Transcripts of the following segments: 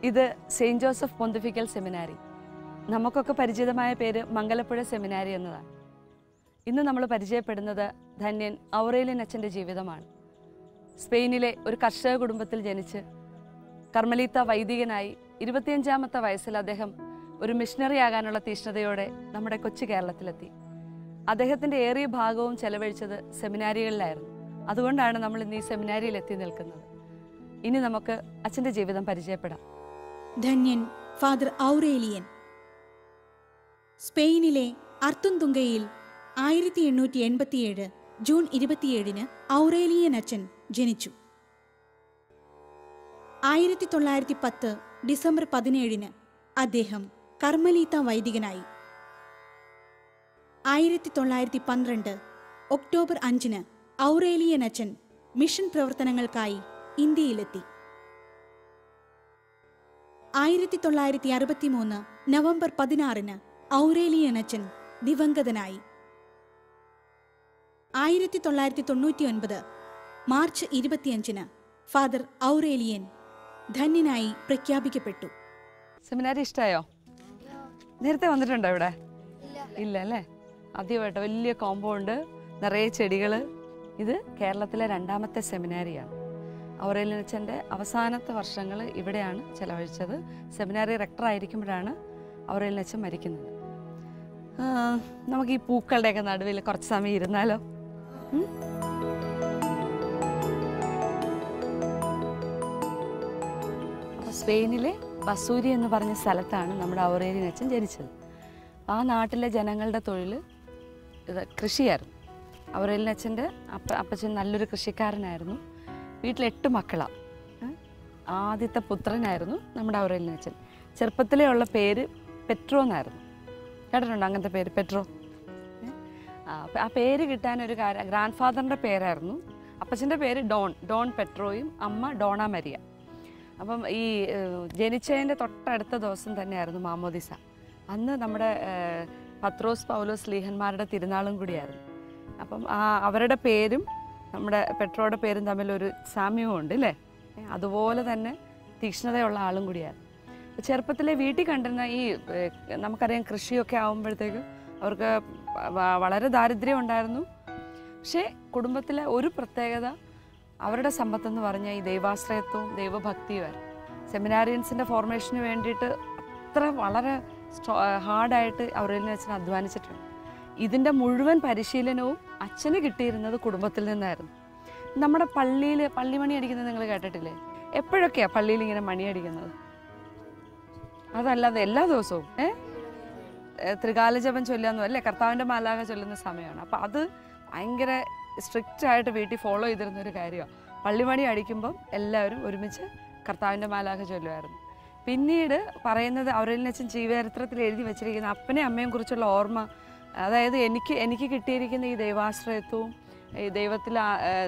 ഇത് saint Joseph pontifical സെമിനാരി. നമുക്കൊക്കെ പരിചിതമായ പേര് മംഗലപ്പുഴ സെമിനാരി എന്നതാണ്. ഇന്ന് നമ്മൾ പരിചയപ്പെടുന്നത് ധന്യൻ ഔറേലിയൻ അച്ഛൻ്റെ ജീവിതമാണ്. സ്പെയിനിലെ ഒരു കർഷക കുടുംബത്തിൽ ജനിച്ച് കർമ്മലീത്ത വൈദികനായി 25-ാമത്തെ വയസ്സിൽ അദ്ദേഹം ഒരു മിഷണറി ആകാനുള്ള തീഷ്ണതയോടെ നമ്മുടെ കൊച്ചു കേരളത്തിലെത്തി. അദ്ദേഹത്തിൻ്റെ ഏറിയ ഭാഗവും ചെലവഴിച്ചത് സെമിനാരികളിലായിരുന്നു. അതുകൊണ്ടാണ് നമ്മൾ ഇന്ന് ഈ സെമിനാരിയിൽ എത്തി നിൽക്കുന്നത്. ഇനി നമുക്ക് അച്ഛൻ്റെ ജീവിതം പരിചയപ്പെടാം. ധന്യൻ ഫാദർ ഔറേലിയൻ സ്പെയിനിലെ അർത്തുൻതുങ്കയിൽ 1887 ജൂൺ 27 ഔറേലിയൻ അച്ഛൻ ജനിച്ചു. 1910 ഡിസംബർ 17 അദ്ദേഹം കർമ്മലീത്ത വൈദികനായി. 1912 ഒക്ടോബർ 5 ഔറേലിയൻ അച്ഛൻ മിഷൻ പ്രവർത്തനങ്ങൾക്കായി ഇന്ത്യയിലെത്തി. 1963 നവംബർ 16 ഔറേലിയൻ അച്ഛൻ ദിവംഗതനായി. 1999 മാർച്ച് 25 ഫാദർ ഔറേലിയൻ ധന്യനായി പ്രഖ്യാപിക്കപ്പെട്ടു. സെമിനാരി ഇഷ്ടമായോ? നേരത്തെ വന്നിട്ടുണ്ടോ ഇവിടെ? ഇല്ല അല്ലേ? ആദ്യമായിട്ട് വലിയ കോമ്പൗണ്ട്, നിറയെ ചെടികൾ. ഇത് കേരളത്തിലെ 2ാമത്തെ സെമിനാരിയാണ്. ഔറേലിയൻ അച്ഛൻ്റെ അവസാനത്തെ വർഷങ്ങൾ ഇവിടെയാണ് ചെലവഴിച്ചത്. സെമിനാരി റെക്ടറായിരിക്കുമ്പോഴാണ് ഔറേലിയൻ അച്ഛൻ മരിക്കുന്നത്. നമുക്ക് ഈ പൂക്കളുടെയൊക്കെ നടുവിൽ കുറച്ച് സമയം ഇരുന്നാലോ? അപ്പോൾ സ്പെയിനിലെ ബസൂരി എന്ന് പറഞ്ഞ സ്ഥലത്താണ് നമ്മുടെ ഔറേലിയൻ അച്ഛൻ ജനിച്ചത്. ആ നാട്ടിലെ ജനങ്ങളുടെ തൊഴിൽ കൃഷിയായിരുന്നു. ഔറേലിയൻ അച്ഛൻ്റെ അപ്പച്ചൻ നല്ലൊരു കൃഷിക്കാരനായിരുന്നു. വീട്ടിൽ 8 മക്കളാണ്. ആദ്യത്തെ പുത്രനായിരുന്നു നമ്മുടെ ഔറേലിയൻ അച്ഛൻ. ചെറുപ്പത്തിലേ ഉള്ള പേര് പെട്രോ എന്നായിരുന്നു. കേട്ടിട്ടുണ്ടോ അങ്ങനത്തെ പേര്? പെട്രോ. ആ പേര് കിട്ടാനൊരു കാര്യം, ഗ്രാൻഡ് ഫാദറിൻ്റെ പേരായിരുന്നു. അപ്പച്ചൻ്റെ പേര് ഡോൺ പെട്രോയും അമ്മ ഡോണ മരിയ. അപ്പം ഈ ജനിച്ചതിൻ്റെ തൊട്ടടുത്ത ദിവസം തന്നെയായിരുന്നു മാമോദിസ. അന്ന് നമ്മുടെ പത്രോസ് പൗലോസ് സ്ലീഹന്മാരുടെ തിരുനാളും കൂടിയായിരുന്നു. അപ്പം അവരുടെ പേരും നമ്മുടെ പെട്രോയുടെ പേരും തമ്മിലൊരു സാമ്യവും ഉണ്ട് അല്ലേ? അതുപോലെ തന്നെ തീക്ഷ്ണതയുള്ള ആളും കൂടിയായിരുന്നു. ചെറുപ്പത്തിലെ വീട്ടിൽ കണ്ടിരുന്ന ഈ നമുക്കറിയാം കൃഷിയൊക്കെ ആകുമ്പോഴത്തേക്കും അവർക്ക് വളരെ ദാരിദ്ര്യം ഉണ്ടായിരുന്നു. പക്ഷേ കുടുംബത്തിലെ ഒരു പ്രത്യേകത അവരുടെ സമ്പത്തെന്ന് പറഞ്ഞാൽ ഈ ദൈവാശ്രയത്വവും ദൈവഭക്തിയുമായിരുന്നു. സെമിനാരിയൻസിൻ്റെ ഫോർമേഷന് വേണ്ടിയിട്ട് അത്ര വളരെ ഹാർഡായിട്ട് ഔറേലിയൻ അച്ഛൻ അധ്വാനിച്ചിട്ടുണ്ട്. ഇതിൻ്റെ മുഴുവൻ പരിശീലനവും അച്ഛന് കിട്ടിയിരുന്നത് കുടുംബത്തിൽ നിന്നായിരുന്നു. നമ്മുടെ പള്ളിയിൽ പള്ളിമണി അടിക്കുന്നത് നിങ്ങൾ കേട്ടിട്ടില്ലേ? എപ്പോഴൊക്കെയാണ് പള്ളിയിൽ ഇങ്ങനെ മണി അടിക്കുന്നത്? അതല്ലാതെ എല്ലാ ദിവസവും ത്രികാല ജപം ചൊല്ലാന്ന് അല്ലേ, കർത്താവിൻ്റെ മാലാഖ ചൊല്ലുന്ന സമയമാണ്. അപ്പോൾ അത് ഭയങ്കര സ്ട്രിക്റ്റായിട്ട് വീട്ടിൽ ഫോളോ ചെയ്തിരുന്ന ഒരു കാര്യമാണ്. പള്ളിമണി അടിക്കുമ്പം എല്ലാവരും ഒരുമിച്ച് കർത്താവിൻ്റെ മാലാഖ ചൊല്ലുമായിരുന്നു. പിന്നീട് പറയുന്നത് ഔറേലിയൻ അച്ഛൻ ജീവചരിത്രത്തിൽ എഴുതി വെച്ചിരിക്കുന്ന അപ്പനെയും അമ്മയും കുറിച്ചുള്ള ഓർമ്മ, അതായത് എനിക്ക് കിട്ടിയിരിക്കുന്ന ഈ ദൈവാശ്രയത്വവും ഈ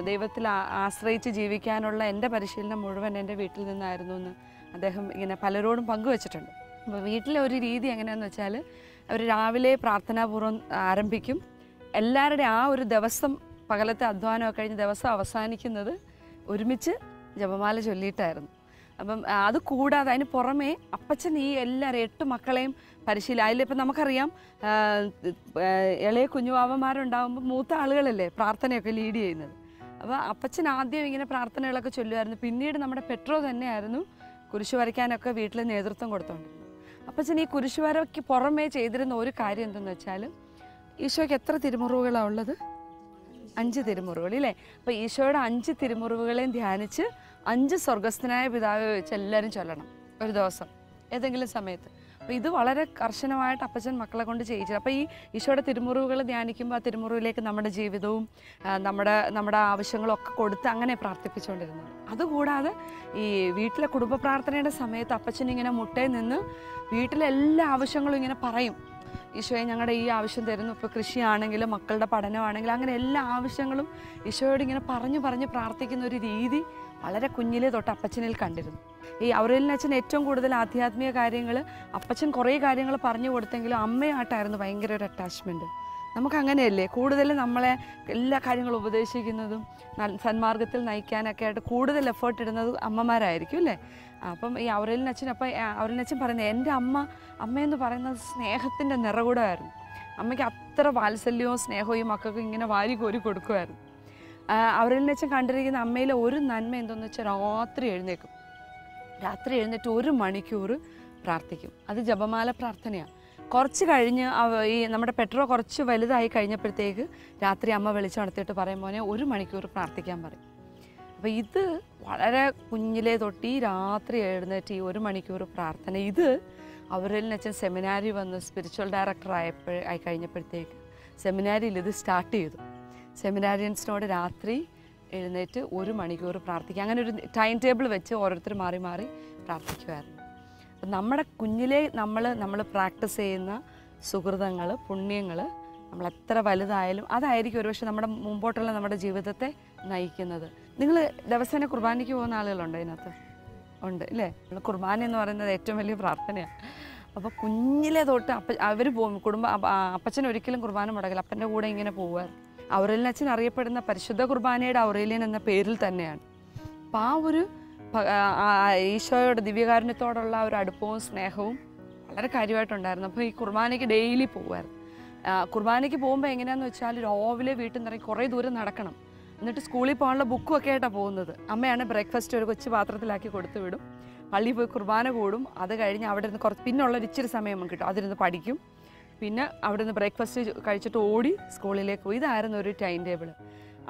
ദൈവത്തിൽ ആശ്രയിച്ച് ജീവിക്കാനുള്ള എൻ്റെ പരിശീലനം മുഴുവൻ എൻ്റെ വീട്ടിൽ നിന്നായിരുന്നു എന്ന് അദ്ദേഹം ഇങ്ങനെ പലരോടും പങ്കുവച്ചിട്ടുണ്ട്. അപ്പോൾ വീട്ടിലെ ഒരു രീതി എങ്ങനെയാണെന്ന് വെച്ചാൽ അവർ രാവിലെ പ്രാർത്ഥനാപൂർവ്വം ആരംഭിക്കും. എല്ലാവരുടെ ആ ഒരു ദിവസം, പകലത്തെ അധ്വാനമൊക്കെ കഴിഞ്ഞ് ദിവസം അവസാനിക്കുന്നത് ഒരുമിച്ച് ജപമാല ചൊല്ലിയിട്ടായിരുന്നു. അപ്പം അത് കൂടാതെ അതിന് പുറമേ അപ്പച്ചൻ ഈ എല്ലാവരും 8 മക്കളെയും പരിശീലനം, അതിലിപ്പം നമുക്കറിയാം ഇളയ കുഞ്ഞുവാവന്മാരുണ്ടാകുമ്പോൾ മൂത്ത ആളുകളല്ലേ പ്രാർത്ഥനയൊക്കെ ലീഡ് ചെയ്യുന്നത്. അപ്പോൾ അപ്പച്ചൻ ആദ്യം ഇങ്ങനെ പ്രാർത്ഥനകളൊക്കെ ചൊല്ലുമായിരുന്നു. പിന്നീട് നമ്മുടെ പെട്രോ തന്നെയായിരുന്നു കുരിശു വരയ്ക്കാനൊക്കെ വീട്ടിൽ നേതൃത്വം കൊടുത്തുകൊണ്ടിരുന്നത്. അപ്പച്ചൻ ഈ കുരിശു വരയ്ക്ക് പുറമേ ചെയ്തിരുന്ന ഒരു കാര്യം എന്തെന്ന് വെച്ചാൽ, ഈശോയ്ക്ക് എത്ര തിരുമുറിവുകളാണ് ഉള്ളത്? 5 തിരുമുറിവുകൾ ഇല്ലേ? അപ്പോൾ ഈശോയുടെ 5 തിരുമുറിവുകളെയും ധ്യാനിച്ച് 5 സ്വർഗസ്ഥനായ പിതാവെ വെച്ച് എല്ലാവരും ചൊല്ലണം ഒരു ദിവസം ഏതെങ്കിലും സമയത്ത്. അപ്പോൾ ഇത് വളരെ കർശനമായിട്ട് അപ്പച്ചൻ മക്കളെ കൊണ്ട് ചെയ്യിച്ചത്. അപ്പോൾ ഈ ഈശോയുടെ തിരുമുറിവുകൾ ധ്യാനിക്കുമ്പോൾ ആ തിരുമുറിവിലേക്ക് നമ്മുടെ ജീവിതവും നമ്മുടെ ആവശ്യങ്ങളൊക്കെ കൊടുത്ത് അങ്ങനെ പ്രാർത്ഥിപ്പിച്ചുകൊണ്ടിരുന്നത്. അതുകൂടാതെ ഈ വീട്ടിലെ കുടുംബ പ്രാർത്ഥനയുടെ സമയത്ത് അപ്പച്ചൻ ഇങ്ങനെ മുട്ടയിൽ നിന്ന് വീട്ടിലെ എല്ലാ ആവശ്യങ്ങളും ഇങ്ങനെ പറയും. ഈശോയെ ഞങ്ങളുടെ ഈ ആവശ്യം തരുന്നു. ഇപ്പോൾ കൃഷിയാണെങ്കിലും മക്കളുടെ പഠനമാണെങ്കിലും അങ്ങനെ എല്ലാ ആവശ്യങ്ങളും ഈശോയോട് ഇങ്ങനെ പറഞ്ഞ് പ്രാർത്ഥിക്കുന്ന ഒരു രീതി വളരെ കുഞ്ഞിലേ തൊട്ട് അപ്പച്ചനിൽ കണ്ടിരുന്നു. ഈ ഔറേലിയൻ അച്ഛൻ ഏറ്റവും കൂടുതൽ ആധ്യാത്മിക കാര്യങ്ങൾ, അപ്പച്ചൻ കുറേ കാര്യങ്ങൾ പറഞ്ഞു കൊടുത്തെങ്കിലും അമ്മയായിട്ടായിരുന്നു ഭയങ്കര ഒരു അറ്റാച്ച്മെൻറ്റ്. നമുക്കങ്ങനെയല്ലേ, കൂടുതൽ നമ്മളെ എല്ലാ കാര്യങ്ങളും ഉപദേശിക്കുന്നതും സന്മാർഗത്തിൽ നയിക്കാനൊക്കെ ആയിട്ട് കൂടുതൽ എഫേർട്ട് ഇടുന്നത് അമ്മമാരായിരിക്കും അല്ലേ. അപ്പം ഈ ഔറേലിയൻ അച്ഛൻ പറയുന്നത് എൻ്റെ അമ്മയെന്ന് പറയുന്നത് സ്നേഹത്തിൻ്റെ നിറകൂടമായിരുന്നു. അമ്മയ്ക്ക് അത്ര വാത്സല്യവും സ്നേഹവും ഈ മക്കൾക്ക് ഇങ്ങനെ വാരി കോരി കൊടുക്കുമായിരുന്നു. ഔറേലിയൻ അച്ഛൻ കണ്ടിരിക്കുന്ന അമ്മയിലെ ഒരു നന്മ എന്തെന്ന് വെച്ചാൽ രാത്രി എഴുന്നേറ്റ് 1 മണിക്കൂർ പ്രാർത്ഥിക്കും. അത് ജപമാല പ്രാർത്ഥനയാണ്. കുറച്ച് കഴിഞ്ഞ് ഈ നമ്മുടെ പെട്രോ കുറച്ച് വലുതായി കഴിഞ്ഞപ്പോഴത്തേക്ക് രാത്രി അമ്മ വിളിച്ചു നടത്തിയിട്ട് പറയും, മോനെ 1 മണിക്കൂർ പ്രാർത്ഥിക്കാൻ പറയും. അപ്പോൾ ഇത് വളരെ കുഞ്ഞിലേ തൊട്ട് ഈ രാത്രി എഴുന്നേറ്റ് ഈ 1 മണിക്കൂർ പ്രാർത്ഥന, ഇത് ഔറേലിയൻ അച്ഛൻ സെമിനാരി വന്ന് സ്പിരിച്വൽ ഡയറക്ടർ ആയി കഴിഞ്ഞപ്പോഴത്തേക്ക് സെമിനാരിയിൽ ഇത് സ്റ്റാർട്ട് ചെയ്തു. സെമിനാരിയൻസിനോട് രാത്രി എഴുന്നേറ്റ് 1 മണിക്കൂർ പ്രാർത്ഥിക്കുക, അങ്ങനെ ഒരു ടൈം ടേബിൾ വെച്ച് ഓരോരുത്തർ മാറി മാറി പ്രാർത്ഥിക്കുമായിരുന്നു. അപ്പം നമ്മുടെ കുഞ്ഞിലേ നമ്മൾ പ്രാക്ടീസ് ചെയ്യുന്ന സുഹൃതങ്ങൾ, പുണ്യങ്ങൾ നമ്മൾ എത്ര വലുതായാലും അതായിരിക്കും ഒരുപക്ഷെ നമ്മുടെ മുമ്പോട്ടുള്ള നമ്മുടെ ജീവിതത്തെ നയിക്കുന്നത്. നിങ്ങൾ ദിവസേന കുർബാനയ്ക്ക് പോകുന്ന ആളുകളുണ്ടോ ഇതിനകത്ത്? ഉണ്ട് അല്ലേ. കുർബാന എന്ന് പറയുന്നത് ഏറ്റവും വലിയ പ്രാർത്ഥനയാണ്. അപ്പോൾ കുഞ്ഞിലെ തൊട്ട് അവർ പോകും, അപ്പച്ചൻ ഒരിക്കലും കുർബാന മുടക്കില്ല, അപ്പൻ്റെ കൂടെ ഇങ്ങനെ പോകുമായിരുന്നു. ഔറേലിയൻ അച്ഛൻ അറിയപ്പെടുന്ന പരിശുദ്ധ കുർബാനയുടെ ഔറേലിയൻ എന്ന പേരിൽ തന്നെയാണ്. അപ്പം ആ ഒരു ഈശോയോട് ദിവ്യകാരുണ്യത്തോടുള്ള ഒരു അടുപ്പവും സ്നേഹവും വളരെ കാര്യമായിട്ടുണ്ടായിരുന്നു. അപ്പോൾ ഈ കുർബാനയ്ക്ക് ഡെയിലി പോകുമായിരുന്നു. കുർബാനയ്ക്ക് പോകുമ്പോൾ എങ്ങനെയാണെന്ന് വെച്ചാൽ രാവിലെ വീട്ടിൽ നിന്ന് ഇറങ്ങി കുറേ ദൂരം നടക്കണം, എന്നിട്ട് സ്കൂളിൽ പോകാനുള്ള ബുക്കും ഒക്കെ ആയിട്ടാണ് പോകുന്നത്. അമ്മയാണ് ബ്രേക്ക്ഫാസ്റ്റ് ഒരു കൊച്ചു പാത്രത്തിലാക്കി കൊടുത്തു വിടും. പള്ളിയിൽ പോയി കുർബാന കൂടും. അത് കഴിഞ്ഞ് അവിടെ നിന്ന് പിന്നുള്ളൊരു ഇച്ചിരി സമയം കിട്ടും, അതിരുന്ന് പഠിക്കും. പിന്നെ അവിടെ നിന്ന് ബ്രേക്ക്ഫാസ്റ്റ് കഴിച്ചിട്ട് ഓടി സ്കൂളിലേക്ക് പോയി. ഇതായിരുന്നു ഒരു ടൈം ടേബിൾ.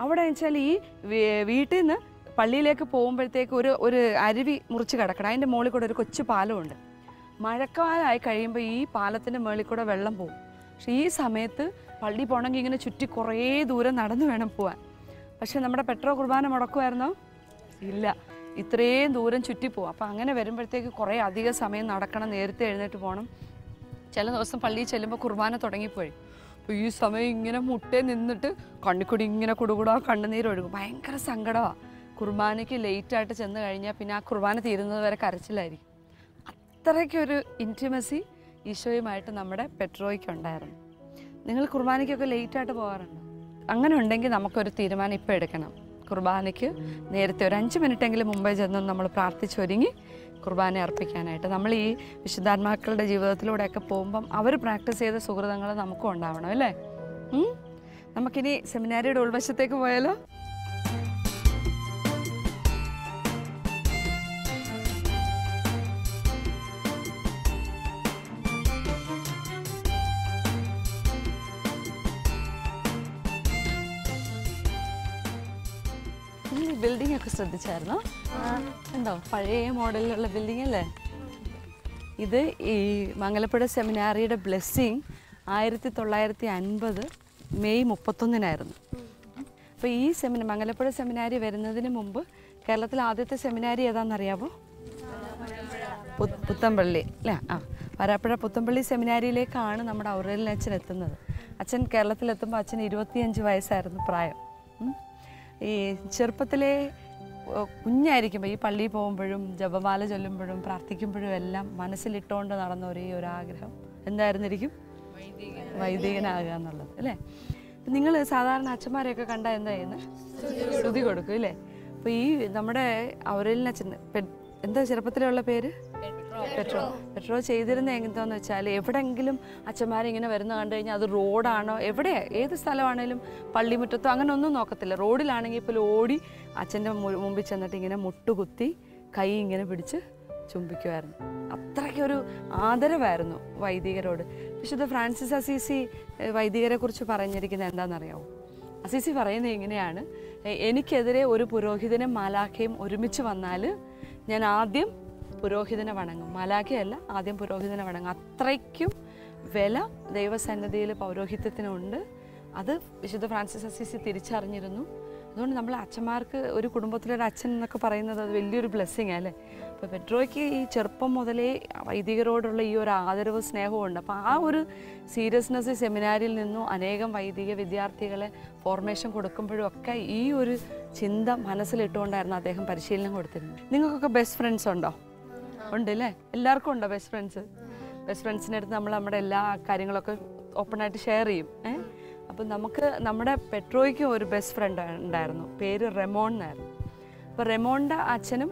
അവിടെ വെച്ചാൽ ഈ വീട്ടിൽ നിന്ന് പള്ളിയിലേക്ക് പോകുമ്പോഴത്തേക്ക് ഒരു അരുവി മുറിച്ച് കിടക്കണം, അതിൻ്റെ മുകളിൽ കൂടെ ഒരു കൊച്ചു പാലമുണ്ട്. മഴക്കാലമായി കഴിയുമ്പോൾ ഈ പാലത്തിൻ്റെ മുകളിൽ കൂടെ വെള്ളം പോകും. പക്ഷേ ഈ സമയത്ത് പള്ളി പോകണമെങ്കിൽ ഇങ്ങനെ ചുറ്റി കുറേ ദൂരം നടന്നു വേണം പോകാൻ. പക്ഷെ നമ്മുടെ പെട്രോ കുർബാന മുടക്കുമായിരുന്നോ? ഇല്ല, ഇത്രയും ദൂരം ചുറ്റിപ്പോവും. അപ്പോൾ അങ്ങനെ വരുമ്പോഴത്തേക്ക് കുറേ അധികം സമയം നടക്കണം, നേരത്തെ എഴുന്നേറ്റ് പോകണം. ചില ദിവസം പള്ളിയിൽ ചെല്ലുമ്പോൾ കുർബാന തുടങ്ങിപ്പോയി. അപ്പോൾ ഈ സമയം ഇങ്ങനെ മുട്ടേ നിന്നിട്ട് കണ്ണിക്കൂടി ഇങ്ങനെ കുടുകൂടാ കണ്ണുനീരൊഴുകും. ഭയങ്കര സങ്കടമാണ്. കുർബാനയ്ക്ക് ലേറ്റായിട്ട് ചെന്ന് കഴിഞ്ഞാൽ പിന്നെ ആ കുർബാന തീരുന്നത് വരെ കരച്ചിലായിരിക്കും. അത്രയ്ക്കൊരു ഇൻറ്റിമസി ഈശോയുമായിട്ട് നമ്മുടെ പെട്രോയ്ക്ക് ഉണ്ടായിരുന്നു. നിങ്ങൾ കുർബാനയ്ക്കൊക്കെ ലേറ്റായിട്ട് പോകാറുണ്ടോ? അങ്ങനെ ഉണ്ടെങ്കിൽ നമുക്കൊരു തീരുമാനം ഇപ്പോൾ എടുക്കണം. കുർബാനയ്ക്ക് നേരത്തെ ഒരു 5 മിനിറ്റെങ്കിലും മുമ്പേ ചെന്ന് നമ്മൾ പ്രാർത്ഥിച്ചൊരുങ്ങി കുർബാന അർപ്പിക്കാനായിട്ട്. നമ്മൾ ഈ വിശുദ്ധാത്മാക്കളുടെ ജീവിതത്തിലൂടെയൊക്കെ പോകുമ്പം അവർ പ്രാക്ടീസ് ചെയ്ത സുഹൃതങ്ങൾ നമുക്കും ഉണ്ടാവണം അല്ലേ. നമുക്കിനി സെമിനാരിയുടെ ഉൾവശത്തേക്ക് പോയാലോ? ബിൽഡിംഗ് ഒക്കെ ശ്രദ്ധിച്ചായിരുന്നോ? ഉണ്ടോ? പഴയ മോഡലിലുള്ള ബിൽഡിംഗ് അല്ലേ ഇത്. ഈ മംഗലപ്പുഴ സെമിനാരിയുടെ ബ്ലെസ്സിങ് 1950 മെയ് 31 അപ്പോൾ ഈ മംഗലപ്പുഴ സെമിനാരി വരുന്നതിന് മുമ്പ് കേരളത്തിൽ ആദ്യത്തെ സെമിനാരി ഏതാണെന്നറിയാമോ? പുത്തമ്പള്ളി അല്ലേ. വരാപ്പുഴ പുത്തമ്പള്ളി സെമിനാരിയിലേക്കാണ് നമ്മുടെ ഔറേലിയൻ അച്ഛൻ എത്തുന്നത്. അച്ഛൻ കേരളത്തിലെത്തുമ്പോൾ അച്ഛന് 25 വയസ്സായിരുന്നു പ്രായം. ഈ ചെറുപ്പത്തിലെ കുഞ്ഞായിരിക്കുമ്പോൾ ഈ പള്ളിയിൽ പോകുമ്പോഴും ജപമാല ചൊല്ലുമ്പോഴും പ്രാർത്ഥിക്കുമ്പോഴും എല്ലാം മനസ്സിലിട്ടുകൊണ്ട് നടന്ന ഒരേ ഒരു ആഗ്രഹം എന്തായിരുന്നിരിക്കും? വൈദികനാകുക എന്നുള്ളത് അല്ലേ. അപ്പം നിങ്ങൾ സാധാരണ അച്ഛന്മാരെയൊക്കെ കണ്ടാൽ എന്താ ചെയ്യുന്നത്? സ്തുതി കൊടുക്കും അല്ലേ. അപ്പോൾ ഈ നമ്മുടെ ഔറേലിയൻ അച്ഛൻ എന്താ ചെറുപ്പത്തിലുള്ള പേര്? പെട്രോ ചെയ്തിരുന്ന എന്താണെന്ന് വെച്ചാൽ എവിടെയെങ്കിലും അച്ഛന്മാരിങ്ങനെ വരുന്ന കണ്ടു കഴിഞ്ഞാൽ അത് റോഡാണോ ഏത് സ്ഥലമാണേലും പള്ളിമുറ്റത്തോ അങ്ങനെ ഒന്നും നോക്കത്തില്ല. റോഡിലാണെങ്കിൽ പോലും ഓടി അച്ഛൻ്റെ മുമ്പിൽ ചെന്നിട്ട് ഇങ്ങനെ മുട്ടുകുത്തി കൈ ഇങ്ങനെ പിടിച്ച് ചുംബിക്കുമായിരുന്നു. അത്രയ്ക്കൊരു ആദരവായിരുന്നു വൈദികരോട്. വിശുദ്ധ ഫ്രാൻസിസ് അസീസി വൈദികരെ കുറിച്ച് പറഞ്ഞിരിക്കുന്നത് എന്താണെന്നറിയാമോ? അസീസി പറയുന്നത് ഇങ്ങനെയാണ്: എനിക്കെതിരെ ഒരു പുരോഹിതനും മാലാഖയും ഒരുമിച്ച് വന്നാൽ ഞാൻ ആദ്യം പുരോഹിതനെ വണങ്ങും. മാലാഖയല്ല, ആദ്യം പുരോഹിതനെ വണങ്ങും. അത്രയ്ക്കും വില ദൈവസന്നിധിയിൽ പൗരോഹിത്യത്തിനുണ്ട്. അത് വിശുദ്ധ ഫ്രാൻസിസ് അസീസി തിരിച്ചറിഞ്ഞിരുന്നു. അതുകൊണ്ട് നമ്മൾ അച്ഛന്മാർക്ക് ഒരു കുടുംബത്തിലൊരു അച്ഛൻ എന്നൊക്കെ പറയുന്നത് അത് വലിയൊരു ബ്ലെസ്സിങ് അല്ലേ. അപ്പോൾ പെട്രോയ്ക്ക് ഈ ചെറുപ്പം മുതലേ വൈദികരോടുള്ള ഈ ഒരു ആദരവ് സ്നേഹവും ഉണ്ട്. അപ്പോൾ ആ ഒരു സീരിയസ്നെസ് സെമിനാരിയിൽ നിന്നും അനേകം വൈദിക വിദ്യാർത്ഥികളെ ഫോർമേഷൻ കൊടുക്കുമ്പോഴും ഒക്കെ ഈ ഒരു ചിന്ത മനസ്സിലിട്ടുകൊണ്ടായിരുന്നു അദ്ദേഹം പരിശീലനം കൊടുത്തിരുന്നത്. നിങ്ങൾക്കൊക്കെ ബെസ്റ്റ് ഫ്രണ്ട്സ് ഉണ്ടോ? ഉണ്ട് അല്ലേ. എല്ലാവർക്കും ഉണ്ടോ ബെസ്റ്റ് ഫ്രണ്ട്സ്? ബെസ്റ്റ് ഫ്രണ്ട്സിൻ്റെ അടുത്ത് നമ്മൾ നമ്മുടെ എല്ലാ കാര്യങ്ങളൊക്കെ ഓപ്പണായിട്ട് ഷെയർ ചെയ്യും. അപ്പം നമുക്ക് നമ്മുടെ പെട്രോയ്ക്ക് ഒരു ബെസ്റ്റ് ഫ്രണ്ട് ഉണ്ടായിരുന്നു, പേര് റെമോൺ എന്നായിരുന്നു. അപ്പോൾ റെമോണിൻ്റെ അച്ഛനും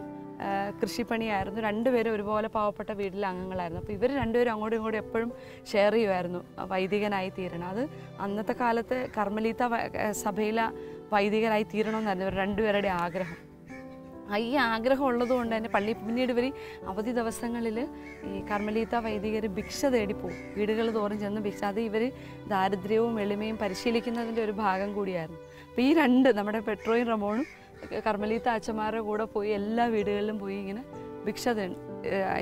കൃഷിപ്പണിയായിരുന്നു. രണ്ടുപേരും ഒരുപോലെ പാവപ്പെട്ട വീട്ടിലെ അംഗങ്ങളായിരുന്നു. അപ്പോൾ ഇവർ രണ്ടുപേരും അങ്ങോട്ടും ഇങ്ങോട്ടും എപ്പോഴും ഷെയർ ചെയ്യുമായിരുന്നു വൈദികനായി തീരണം. അത് അന്നത്തെ കാലത്ത് കർമ്മലീത്ത സഭയിലെ വൈദികരായി തീരണമെന്നായിരുന്നു ഇവർ രണ്ടുപേരുടെ ആഗ്രഹം. ഈ ആഗ്രഹം ഉള്ളതുകൊണ്ട് തന്നെ പിന്നീട് ഇവർ അവധി ദിവസങ്ങളിൽ ഈ കർമ്മലീത്ത വൈദികർ ഭിക്ഷ തേടിപ്പോവും, വീടുകൾ തോറും ചെന്ന് ഭിക്ഷ. അത് ഇവർ ദാരിദ്ര്യവും എളിമയും പരിശീലിക്കുന്നതിൻ്റെ ഒരു ഭാഗം കൂടിയായിരുന്നു. അപ്പോൾ ഈ നമ്മുടെ പെട്രോയും റെമോണും കർമ്മലീത്ത അച്ഛന്മാരുടെ കൂടെ പോയി എല്ലാ വീടുകളിലും പോയി ഇങ്ങനെ ഭിക്ഷ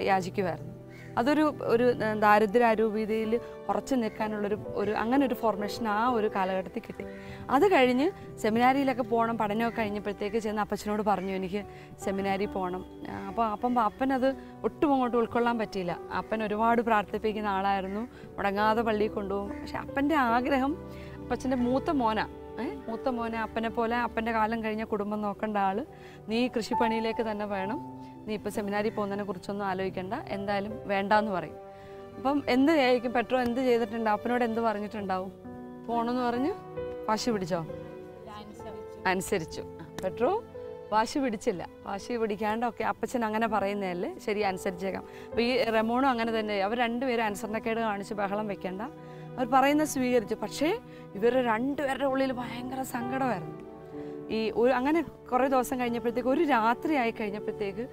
യാചിക്കുമായിരുന്നു. അതൊരു ദാരിദ്ര്യ അരൂപീതയിൽ ഉറച്ചു നിൽക്കാനുള്ളൊരു അങ്ങനെ ഒരു ഫോർമേഷൻ ആ ഒരു കാലഘട്ടത്തിൽ കിട്ടി. അത് കഴിഞ്ഞ് സെമിനാരിയിലൊക്കെ പോകണം. പഠനമൊക്കെ കഴിഞ്ഞപ്പോഴത്തേക്ക് ചെന്ന് അപ്പച്ചനോട് പറഞ്ഞു എനിക്ക് സെമിനാരി പോകണം. അപ്പം അപ്പനത് ഒട്ടും അങ്ങോട്ട് ഉൾക്കൊള്ളാൻ പറ്റിയില്ല. അപ്പൻ ഒരുപാട് പ്രാർത്ഥിപ്പിക്കുന്ന ആളായിരുന്നു, മുടങ്ങാതെ പള്ളിയിൽ കൊണ്ടുപോകും. പക്ഷെ അപ്പൻ്റെ ആഗ്രഹം, അപ്പച്ചൻ്റെ മൂത്ത മോനെ അപ്പനെ പോലെ അപ്പൻ്റെ കാലം കഴിഞ്ഞ കുടുംബം നോക്കേണ്ട ആൾ, നീ കൃഷിപ്പണിയിലേക്ക് തന്നെ വേണം, നീ ഇപ്പോൾ സെമിനാരി പോകുന്നതിനെ കുറിച്ചൊന്നും ആലോചിക്കേണ്ട, എന്തായാലും വേണ്ടാന്ന് പറയും. അപ്പം എന്ത് ആയിരിക്കും പെട്രോ എന്ത് ചെയ്തിട്ടുണ്ടാവും, അപ്പനോട് എന്ത് പറഞ്ഞിട്ടുണ്ടാവും? പോകണമെന്ന് പറഞ്ഞ് വാശി പിടിച്ചോ? അനുസരിച്ചു. പെട്രോ വാശി പിടിച്ചില്ല. വാശി പിടിക്കാണ്ടൊക്കെ അപ്പച്ചൻ അങ്ങനെ പറയുന്നതല്ലേ, ശരി അനുസരിച്ചേക്കാം. അപ്പോൾ ഈ റെമോണും അങ്ങനെ തന്നെ. അവർ രണ്ടുപേരും അനുസരണക്കേട് കാണിച്ച് ബഹളം വെക്കേണ്ട, അവർ പറയുന്നത് സ്വീകരിച്ചു. പക്ഷേ ഇവർ രണ്ടുപേരുടെ ഉള്ളിൽ ഭയങ്കര സങ്കടമായിരുന്നു. അങ്ങനെ കുറേ ദിവസം കഴിഞ്ഞപ്പോഴത്തേക്ക് ഒരു രാത്രി ആയി കഴിഞ്ഞപ്പോഴത്തേക്ക്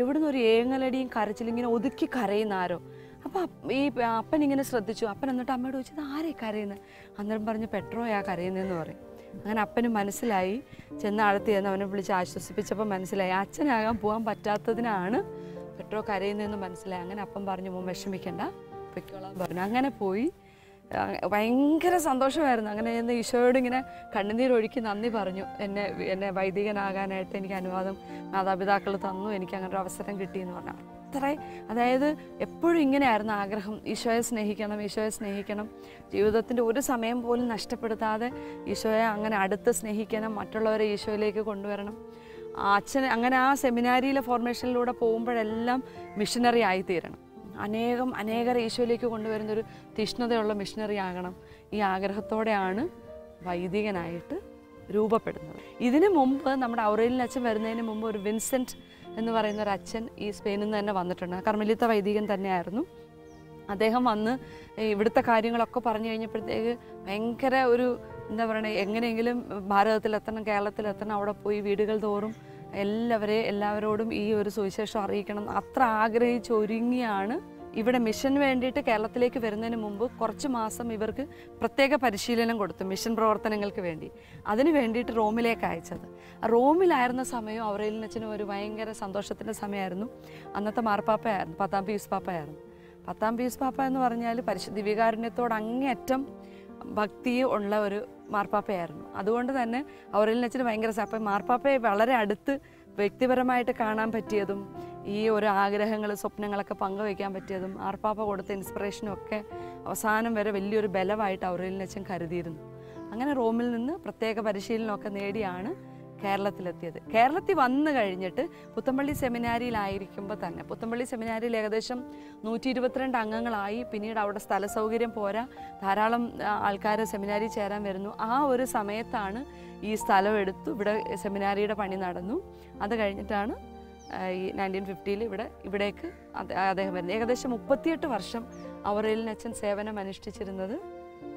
എവിടുന്ന് ഒരു ഏങ്ങലടിയും കരച്ചിലും ഇങ്ങനെ ഒതുക്കി കരയുന്ന ആരോ. അപ്പോൾ ഈ അപ്പൻ ഇങ്ങനെ ശ്രദ്ധിച്ചു. അപ്പൻ എന്നിട്ട് അമ്മയോട് ചോദിച്ചത് ആരെ കരയുന്നത്? അന്നേരം പറഞ്ഞ് പെട്രോയാ കരയുന്നതെന്ന് പറയും. അങ്ങനെ അപ്പന് മനസ്സിലായി. ചെന്ന് അടുത്ത് ചെന്ന് അവനെ വിളിച്ച് ആശ്വസിപ്പിച്ചപ്പോൾ മനസ്സിലായി അച്ഛനാകാൻ പോകാൻ പറ്റാത്തതിനാണ് പെട്രോ കരയുന്നതെന്ന് മനസ്സിലായി. അങ്ങനെ അപ്പൻ പറഞ്ഞു മോൻ വിഷമിക്കണ്ട, പൊയ്ക്കോളാൻ പറഞ്ഞു. അങ്ങനെ പോയി. ഭയങ്കര സന്തോഷമായിരുന്നു. അങ്ങനെ എന്ന് ഈശോയോട് ഇങ്ങനെ കണ്ണുനീരൊഴുക്കി നന്ദി പറഞ്ഞു. എന്നെ വൈദികനാകാനായിട്ട് എനിക്ക് അനുവാദം മാതാപിതാക്കൾ തന്നു, എനിക്ക് അങ്ങനെ ഒരു അവസരം കിട്ടിയെന്ന് പറഞ്ഞു. അതായത് എപ്പോഴും ഇങ്ങനെയായിരുന്നു ആഗ്രഹം, ഈശോയെ സ്നേഹിക്കണം, ജീവിതത്തിൻ്റെ ഒരു സമയം പോലും നഷ്ടപ്പെടുത്താതെ ഈശോയെ അങ്ങനെ അടുത്ത് സ്നേഹിക്കണം, മറ്റുള്ളവരെ ഈശോയിലേക്ക് കൊണ്ടുവരണം. അച്ഛൻ അങ്ങനെ ആ സെമിനാരിയിലെ ഫോർമേഷനിലൂടെ പോകുമ്പോഴെല്ലാം മിഷനറി ആയിത്തീരണം, അനേകരെ ഈശോയിലേക്ക് കൊണ്ടുവരുന്നൊരു തീഷ്ണതയുള്ള മിഷനറി ആകണം. ഈ ആഗ്രഹത്തോടെയാണ് വൈദികനായിട്ട് രൂപപ്പെടുന്നത്. ഇതിനു മുമ്പ് നമ്മുടെ ഔറേലിയൻ അച്ഛൻ വരുന്നതിന് മുമ്പ് ഒരു വിൻസെൻറ്റ് എന്ന് പറയുന്ന ഒരു അച്ഛൻ ഈ സ്പെയിനിൽ നിന്ന് തന്നെ വന്നിട്ടുണ്ട്. കർമ്മലീത്ത വൈദികൻ തന്നെയായിരുന്നു. അദ്ദേഹം വന്ന് ഇവിടുത്തെ കാര്യങ്ങളൊക്കെ പറഞ്ഞു കഴിഞ്ഞപ്പോഴത്തേക്ക് ഭയങ്കര എന്താ പറയുക, എങ്ങനെയെങ്കിലും ഭാരതത്തിലെത്തണം, കേരളത്തിലെത്തണം, അവിടെ പോയി വീടുകൾ തോറും എല്ലാവരോടും ഈ ഒരു സുവിശേഷം അറിയിക്കണം, അത്ര ആഗ്രഹിച്ചൊരുങ്ങിയാണ് ഇവിടെ മിഷൻ വേണ്ടിയിട്ട് കേരളത്തിലേക്ക് വരുന്നതിന് മുമ്പ് കുറച്ച് മാസം ഇവർക്ക് പ്രത്യേക പരിശീലനം കൊടുത്തു മിഷൻ പ്രവർത്തനങ്ങൾക്ക് വേണ്ടി. അതിന് വേണ്ടിയിട്ട് റോമിലേക്ക് അയച്ചത്. റോമിലായിരുന്ന സമയം ഔറേലിയൻ അച്ഛനും ഒരു ഭയങ്കര സന്തോഷത്തിൻ്റെ സമയമായിരുന്നു. അന്നത്തെ മാർപ്പാപ്പയായിരുന്നു, 10-ാം പീയൂസ് പാപ്പയായിരുന്നു. 10-ാം പീയൂസ് പാപ്പ എന്ന് പറഞ്ഞാൽ പരിശുദ്ധ ദിവ്യകാരുണ്യത്തോട് അങ്ങേയറ്റം ഭക്തി ഉള്ള ഒരു മാർപ്പാപ്പയായിരുന്നു. അതുകൊണ്ട് തന്നെ ഔറേലിയൻ അച്ഛന് ഭയങ്കര അപ്പം മാർപ്പാപ്പയെ വളരെ അടുത്ത് വ്യക്തിപരമായിട്ട് കാണാൻ പറ്റിയതും ഈ ഒരു ആഗ്രഹങ്ങൾ സ്വപ്നങ്ങളൊക്കെ പങ്കുവയ്ക്കാൻ പറ്റിയതും മാർപ്പാപ്പ കൊടുത്ത ഇൻസ്പിറേഷനും ഒക്കെ അവസാനം വരെ വലിയൊരു ബലമായിട്ട് ഔറേലിയൻ അച്ഛൻ കരുതിയിരുന്നു. അങ്ങനെ റോമിൽ നിന്ന് പ്രത്യേക പരിശീലനമൊക്കെ നേടിയാണ് കേരളത്തിലെത്തിയത്. കേരളത്തിൽ വന്നു കഴിഞ്ഞിട്ട് പുത്തമ്പള്ളി സെമിനാരിയിലായിരിക്കുമ്പോൾ തന്നെ, പുത്തമ്പള്ളി സെമിനാരിയിൽ ഏകദേശം 122 അംഗങ്ങളായി. പിന്നീട് അവിടെ സ്ഥല സൗകര്യം പോരാ, ധാരാളം ആൾക്കാർ സെമിനാരി ചേരാൻ വരുന്നു. ആ ഒരു സമയത്താണ് ഈ സ്ഥലം എടുത്തു, ഇവിടെ സെമിനാരിയുടെ പണി നടന്നു. അത് കഴിഞ്ഞിട്ടാണ് ഈ 1950 ഇവിടേക്ക് അദ്ദേഹം വരുന്നത്. ഏകദേശം 38 വർഷം ഔറേലിയൻ അച്ഛൻ സേവനം അനുഷ്ഠിച്ചിരുന്നത്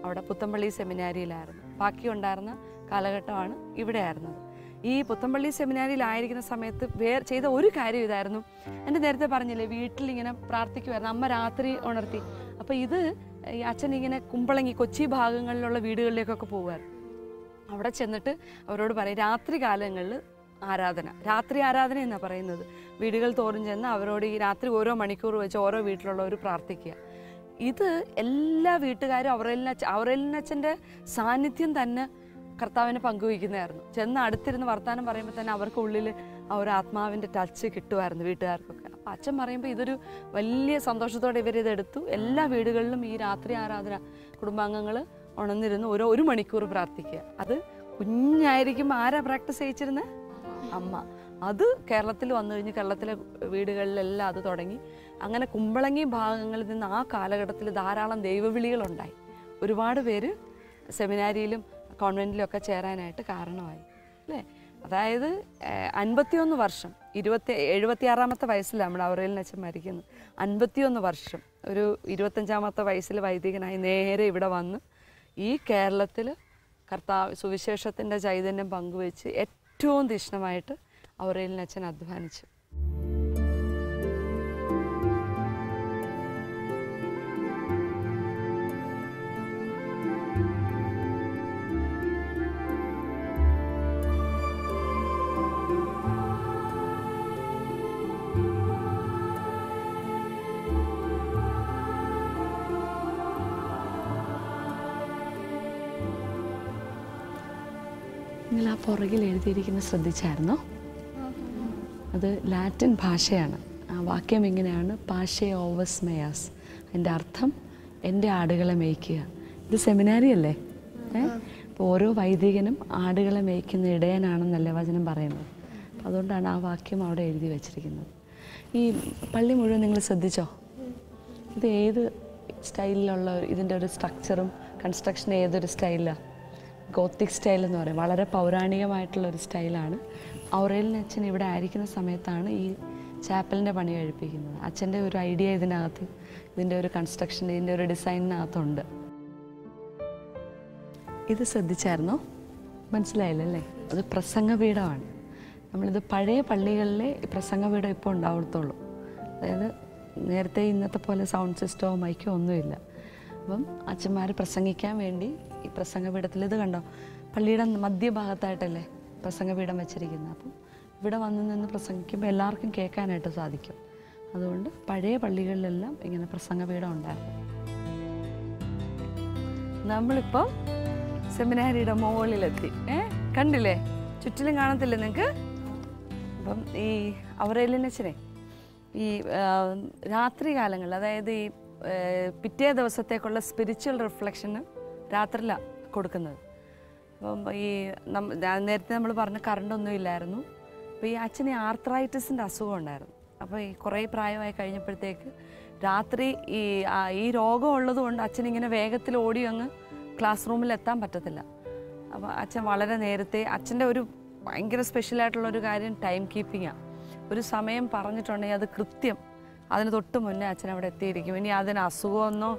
അവിടെ പുത്തമ്പള്ളി സെമിനാരിയിലായിരുന്നു. ബാക്കി ഉണ്ടായിരുന്ന കാലഘട്ടമാണ് ഇവിടെയായിരുന്നത്. ഈ പുത്തമ്പള്ളി സെമിനാരിയിലായിരിക്കുന്ന സമയത്ത് ചെയ്ത ഒരു കാര്യം ഇതായിരുന്നു. എൻ്റെ നേരത്തെ പറഞ്ഞില്ലേ, വീട്ടിലിങ്ങനെ പ്രാർത്ഥിക്കുമായിരുന്നു, അമ്മ രാത്രി ഉണർത്തി. അപ്പോൾ ഈ അച്ഛൻ ഇങ്ങനെ കുമ്പളങ്ങി കൊച്ചി ഭാഗങ്ങളിലുള്ള വീടുകളിലേക്കൊക്കെ പോകുമായിരുന്നു. അവിടെ ചെന്നിട്ട് അവരോട് പറയും രാത്രി കാലങ്ങളിൽ രാത്രി ആരാധന എന്നാണ് പറയുന്നത്. വീടുകൾ തോറും ചെന്ന് അവരോട് ഈ രാത്രി ഓരോ മണിക്കൂർ വെച്ച് ഓരോ വീട്ടിലുള്ളവർ പ്രാർത്ഥിക്കുക. ഇത് എല്ലാ വീട്ടുകാരും ഔറേലിയൻ അച്ഛൻ്റെ സാന്നിധ്യം തന്നെ കർത്താവിനെ പങ്കുവയ്ക്കുന്നതായിരുന്നു. ചെന്ന് അടുത്തിരുന്ന് വർത്താനം പറയുമ്പോൾ തന്നെ അവർക്ക് ഉള്ളിൽ ആ ഒരു ആത്മാവിൻ്റെ ടച്ച് കിട്ടുമായിരുന്നു വീട്ടുകാർക്കൊക്കെ. അപ്പോൾ അച്ഛൻ പറയുമ്പോൾ ഇതൊരു വലിയ സന്തോഷത്തോടെ ഇവരിതെടുത്തു. എല്ലാ വീടുകളിലും ഈ രാത്രി ആരാധന കുടുംബാംഗങ്ങൾ ഉണർന്നിരുന്ന് ഒരു മണിക്കൂർ പ്രാർത്ഥിക്കുക. അത് കുഞ്ഞായിരിക്കുമ്പോൾ ആരാ പ്രാക്ടീസ് ചെയ്യിച്ചിരുന്നത്? അമ്മ. അത് കേരളത്തിൽ വന്നു കഴിഞ്ഞ് കേരളത്തിലെ വീടുകളിലെല്ലാം അത് തുടങ്ങി. അങ്ങനെ കുമ്പളങ്ങി ഭാഗങ്ങളിൽ നിന്ന് ആ കാലഘട്ടത്തിൽ ധാരാളം ദൈവവിളികളുണ്ടായി. ഒരുപാട് പേര് സെമിനാരിയിലും കോൺവെൻറ്റിലും ഒക്കെ ചേരാനായിട്ട് കാരണമായി അല്ലേ. അതായത് 51 വർഷം 76-ാമത്തെ വയസ്സിൽ നമ്മുടെ ഔറേലിയൻ അച്ഛൻ മരിക്കുന്നത്. 51 വർഷം ഒരു 25-ാമത്തെ വയസ്സിൽ വൈദികനായി നേരെ ഇവിടെ വന്ന് ഈ കേരളത്തിൽ കർത്താവ് സുവിശേഷത്തിൻ്റെ ചൈതന്യം പങ്കുവെച്ച് ഏറ്റവും തീക്ഷ്ണമായിട്ട് ഔറേലിയൻ അച്ഛൻ അധ്വാനിച്ചു. നിങ്ങൾ ആ പുറകിൽ എഴുതിയിരിക്കുന്ന ശ്രദ്ധിച്ചായിരുന്നോ? അത് ലാറ്റിൻ ഭാഷയാണ്. ആ വാക്യം ഇങ്ങനെയാണ്, പാഷേ ഓവസ് മെയാസ്. അതിൻ്റെ അർത്ഥം എൻ്റെ ആടുകളെ മേയ്ക്കുക. ഇത് സെമിനാരി അല്ലേ? അപ്പോൾ ഓരോ വൈദികനും ആടുകളെ മേയ്ക്കുന്ന ഇടയനാണെന്നല്ലേ വചനം പറയുന്നത്. അപ്പോൾ അതുകൊണ്ടാണ് ആ വാക്യം അവിടെ എഴുതി വച്ചിരിക്കുന്നത്. ഈ പള്ളി മുഴുവൻ നിങ്ങൾ ശ്രദ്ധിച്ചോ? ഇത് ഏത് സ്റ്റൈലിലുള്ള ഇതിൻ്റെ ഒരു സ്ട്രക്ചറും കൺസ്ട്രക്ഷൻ ഏതൊരു സ്റ്റൈലാണ്? ഗോത്തിക് സ്റ്റൈൽ എന്ന് പറയും. വളരെ പൗരാണികമായിട്ടുള്ളൊരു സ്റ്റൈലാണ്. ഔറേലിയൻ അച്ഛൻ ഇവിടെ ആയിരിക്കുന്ന സമയത്താണ് ഈ ചാപ്പലിൻ്റെ പണി കഴിപ്പിക്കുന്നത്. അച്ഛൻ്റെ ഒരു ഐഡിയ ഇതിനകത്ത്, ഇതിൻ്റെ ഒരു കൺസ്ട്രക്ഷൻ, ഇതിൻ്റെ ഒരു ഡിസൈനിനകത്തുണ്ട്. ഇത് ശ്രദ്ധിച്ചായിരുന്നോ? മനസ്സിലായില്ലല്ലേ? അത് പ്രസംഗപീഠമാണ്. നമ്മളിത് പഴയ പള്ളികളിലെ പ്രസംഗപീഠം ഇപ്പോൾ ഉണ്ടാവത്തുള്ളൂ. അതായത് നേരത്തെ ഇന്നത്തെ പോലെ സൗണ്ട് സിസ്റ്റമോ മൈക്കോ ഒന്നുമില്ല. അപ്പം അച്ഛന്മാർ പ്രസംഗിക്കാൻ വേണ്ടി ഈ പ്രസംഗപീഠത്തിൽ, ഇത് കണ്ടോ, പള്ളിയുടെ മധ്യഭാഗത്തായിട്ടല്ലേ പ്രസംഗപീഠം വെച്ചിരിക്കുന്നത്. അപ്പം ഇവിടെ വന്ന് നിന്ന് പ്രസംഗിക്കുമ്പോൾ എല്ലാവർക്കും കേൾക്കാനായിട്ട് സാധിക്കും. അതുകൊണ്ട് പഴയ പള്ളികളിലെല്ലാം ഇങ്ങനെ പ്രസംഗപീഠം ഉണ്ടായിരുന്നു. നമ്മളിപ്പോൾ സെമിനാരിയുടെ മുകളിലെത്തി. കണ്ടില്ലേ? ചുറ്റിലും കാണത്തില്ലേ നിങ്ങൾക്ക്? അപ്പം ഈ ഔറേലിയൻ അച്ഛനെ ഈ രാത്രി കാലങ്ങളിൽ, അതായത് ഈ പിറ്റേ ദിവസത്തേക്കുള്ള സ്പിരിച്വൽ റിഫ്ലക്ഷന് രാത്രിയിലാണ് കൊടുക്കുന്നത്. അപ്പം ഈ നേരത്തെ നമ്മൾ പറഞ്ഞ കറണ്ടൊന്നും ഇല്ലായിരുന്നു. അപ്പോൾ ഈ അച്ഛന് ആർത്രൈറ്റിസിൻ്റെ അസുഖം ഉണ്ടായിരുന്നു. അപ്പോൾ ഈ കുറേ പ്രായമായി കഴിഞ്ഞപ്പോഴത്തേക്ക് രാത്രി ഈ രോഗം ഉള്ളത് കൊണ്ട് അച്ഛനിങ്ങനെ വേഗത്തിൽ ഓടി അങ്ങ് ക്ലാസ് റൂമിൽ എത്താൻ പറ്റത്തില്ല. അപ്പോൾ അച്ഛൻ വളരെ നേരത്തെ, അച്ഛൻ്റെ ഒരു ഭയങ്കര സ്പെഷ്യലായിട്ടുള്ളൊരു കാര്യം ടൈം കീപ്പിങ്ങാണ്. ഒരു സമയം പറഞ്ഞിട്ടുണ്ടെങ്കിൽ അത് കൃത്യം അതിന് തൊട്ട് മുന്നേ അച്ഛൻ അവിടെ എത്തിയിരിക്കും. ഇനി അതിന് അസുഖമൊന്നോ